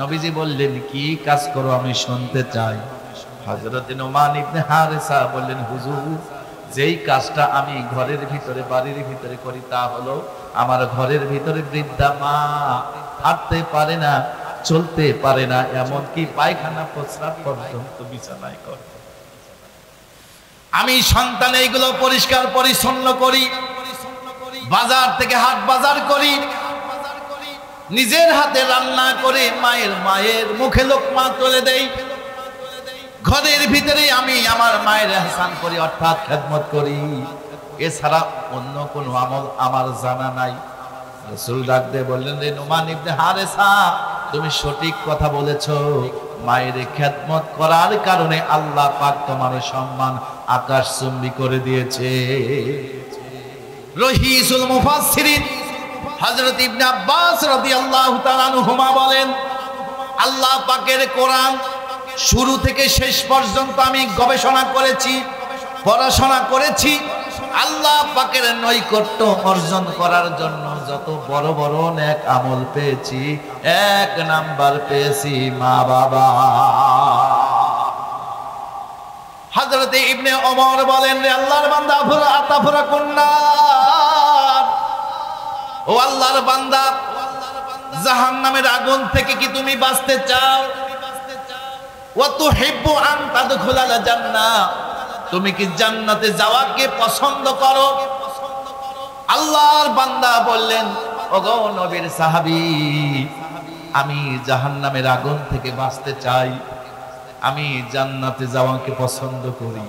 নবীজি বললেন, কি কাজ করো আমি শুনতে চাই। হযরত নুমান ইবনে হারেসা বললেন, হুজুর, যেই কাজটা আমি ঘরের ভিতরে বাড়ির ভিতরে করি তা হলো, আমার ঘরের ভিতরে বৃদ্ধা মা হাঁটতে পারে না, চলতে পারে না, এমনকি পায়খানা প্রস্রাব পর্যন্ত বিছানায় করে। আমি সন্তান এইগুলো পরিষ্কার পরিচ্ছন্ন করি, বাজার থেকে হাট বাজার করি, নিজের হাতে রান্না করে মায়ের মুখে লোকমা তুলে দেই। ঘরের ভিতরে আমি আমার মায়ের ইহসান করি, অর্থাৎ খেদমত করি। এছাড়া অন্য কোনো আমল আমার জানা নাই। রাসূল ডাক দিয়ে বললেন, রে নুমান ইবনে হারেসা, তুমি সঠিক কথা বলেছো। মায়ের খেদমত করার কারণে আল্লাহ পাক তোমার সম্মান আকাশচুম্বী করে দিয়েছে। রহিসুল মুফাসসিরিন হযরত ইবনে আব্বাস রাদিয়াল্লাহু তাআলা আনহুমা বলেন, আল্লাহ পাকের কোরআন শুরু থেকে শেষ পর্যন্ত আমি গবেষণা করেছি, পড়াশোনা করেছি। আল্লাহ পাকের নৈকট্য অর্জন করার জন্য যত বড় বড় নেক আমল পেয়েছি, এক নাম্বার পেয়েছি মা বাবা। হযরত ইবনে ওমর বলেন, রে আল্লাহর বান্দা, আতাফুরা কুন্নার, ও আল্লাহর বান্দা, জাহান্নামের আগুন থেকে কি তুমি বাঁচতে চাও? ওয়া তুহিব্বু আন তাদখুলাল জান্নাহ, তুমি কি জান্নাতে যাওয়াকে পছন্দ করো? আল্লাহর বান্দা বললেন, ওগো নবীর সাহাবী, আমি জাহান্নামের আগুন থেকে বাঁচতে চাই, আমি জান্নাতে যাওয়াকে পছন্দ করি।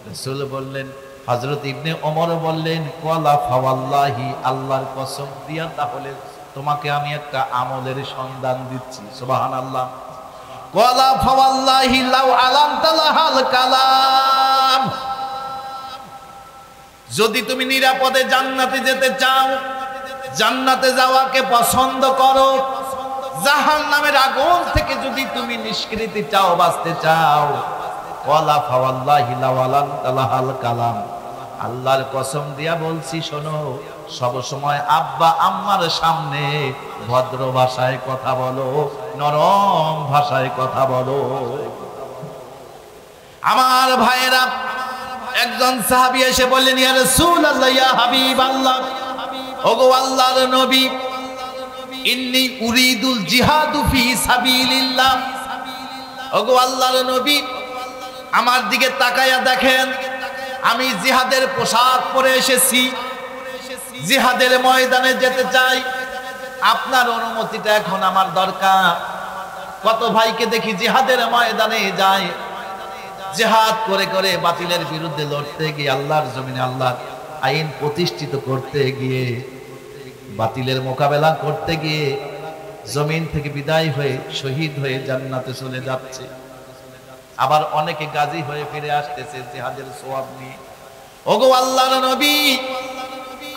রাসূল বললেন, হযরত ইবনে ওমর বললেন, ওয়ালা ফাওয়াল্লাহি, আল্লাহর কসম দিয়া তাহলে তোমাকে আমি একটা আমলের সন্ধান দিচ্ছি। সুবহানাল্লাহ। ওয়ালা ফাওয়াল্লাহি লাউ আলামতা লাহাল কালাম, যদি তুমি নিরাপদে জান্নাতে যেতে চাও, জান্নাতে যাওয়াকে পছন্দ করো, জাহান্নামের আগুন থেকে যদি তুমি নিষ্কৃতি চাও, বাঁচতে চাও, ওয়ালা ফাওয়াল্লাহি লাওয়ালান তালাহাল কালাম, আল্লাহর কসম দিয়া বলছি শোনো, সব সময় আব্বা আম্মার সামনে ভদ্র ভাষায় কথা বলো, নরম ভাষায় কথা বলো। আমার ভাইয়েরা, একজন সাহাবী এসে বললেন, ইয়া রাসূলুল্লাহ, ইয়া হাবিবাল্লাহ, ওগো আল্লাহর নবী, ইন্নী উরিদুল জিহাদু ফি সাবিলিল্লাহ, ওগো আল্লাহর নবী, আমার দিকে তাকায়া দেখেন, আমি জিহাদের পোশাক পরে এসেছি, জিহাদের ময়দানে যেতে চাই, আপনার অনুমতিটা এখন আমার দরকার। কত ভাইকে দেখি জিহাদের ময়দানে যায়, জিহাদ করে করে বাতিলের বিরুদ্ধে লড়তে গিয়ে, আল্লাহর জমিনে আল্লাহর আইন প্রতিষ্ঠিত করতে গিয়ে, বাতিলের মোকাবেলা করতে গিয়ে জমিন থেকে বিদায় হয়ে শহীদ হয়ে জান্নাতে চলে যাচ্ছে। আবার অনেকে গাজী হয়ে ফিরে আসতেছে জিহাদের সওয়াব নিয়ে। ওগো আল্লাহর নবী,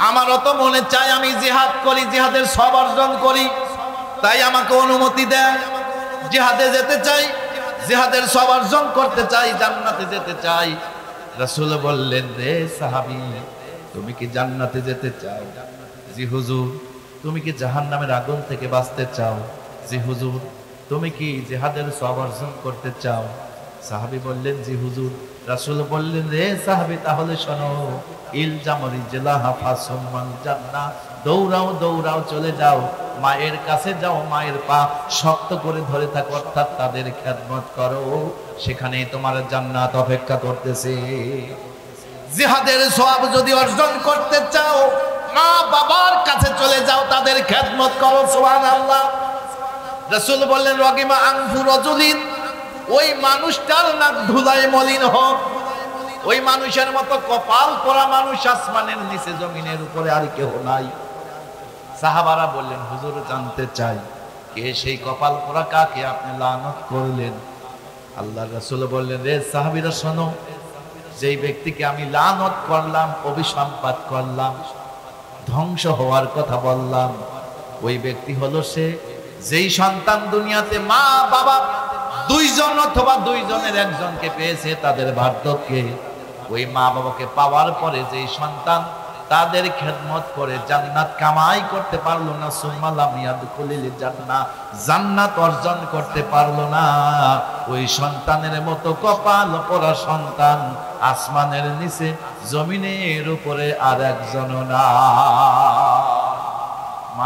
আমারও তো মনে চায় আমি জিহাদ করি, জিহাদের সওয়াব অর্জন করি, তাই আমাকে অনুমতি দেন, জিহাদে যেতে চাই, জিহাদের সওয়াব অর্জন করতে চাই, জান্নাতে যেতে চাই। রাসূল বললেন, রে সাহাবী, তুমি কি জান্নাতে যেতে চাও? জি হুজুর। তুমি কি জাহান্নামের আগুন থেকে বাঁচতে চাও? জি হুজুর। তুমি কি জিহাদের সওয়াব অর্জন করতে চাও? সাহাবী বললেন, জি হুজুর। রাসূল বললেন, রে সাহাবী, তাহলে শোনো, ইলজামুল ইজলাহা ফাসুম্মাল জান্নাহ, দৌড়াও দৌড়াও, চলে যাও, মায়ের কাছে যাও, মায়ের পা শক্ত করে ধরে থাকো, অর্থাৎ তাদের খেদমত করো, সেখানেই তোমার জান্নাত অপেক্ষা করতেছে। জিহাদের সওয়াব যদি অর্জন করতে চাও, মা বাবার কাছে চলে যাও, তাদের খেদমত করো। সুবহানাল্লাহ। রাসূল বললেন, রাগিমা আনফু রাজুলিন, ওই মানুষটার নাক ধুলায় মলিন হোক, ওই মানুষের মতো কপাল পোড়া মানুষ আসমানের নিচে জমিনের উপরে আর কেউ নাই। সাহাবারা বললেন, হুজুর জানতে চাই, কে সেই কপাল পোড়া, কাকে আপনি লানত করলেন? আল্লাহর রাসূল বললেন, রে সাহাবীরা শোনো, যেই ব্যক্তিকে আমি লানত করলাম, অভিসম্পাত করলাম, ধ্বংস হওয়ার কথা বললাম, ওই ব্যক্তি হলো সে যেই সন্তান দুনিয়াতে মা বাবা দুইজন অথবা দুইজনের একজনকে পেয়েছে, তাদের বার্ধক্যে ওই মা বাবাকে পাওয়ার পরে যেই সন্তান তাদের খেদমত করে জান্নাত কামাই করতে পারলো না, সুম্মা লাম ইয়াদখুলিল জান্নাহ, জান্নাত অর্জন করতে পারলো না, ওই সন্তানের মতো কপাল পোড়া সন্তান আসমানের নিচে জমিনের উপরে আর একজন না।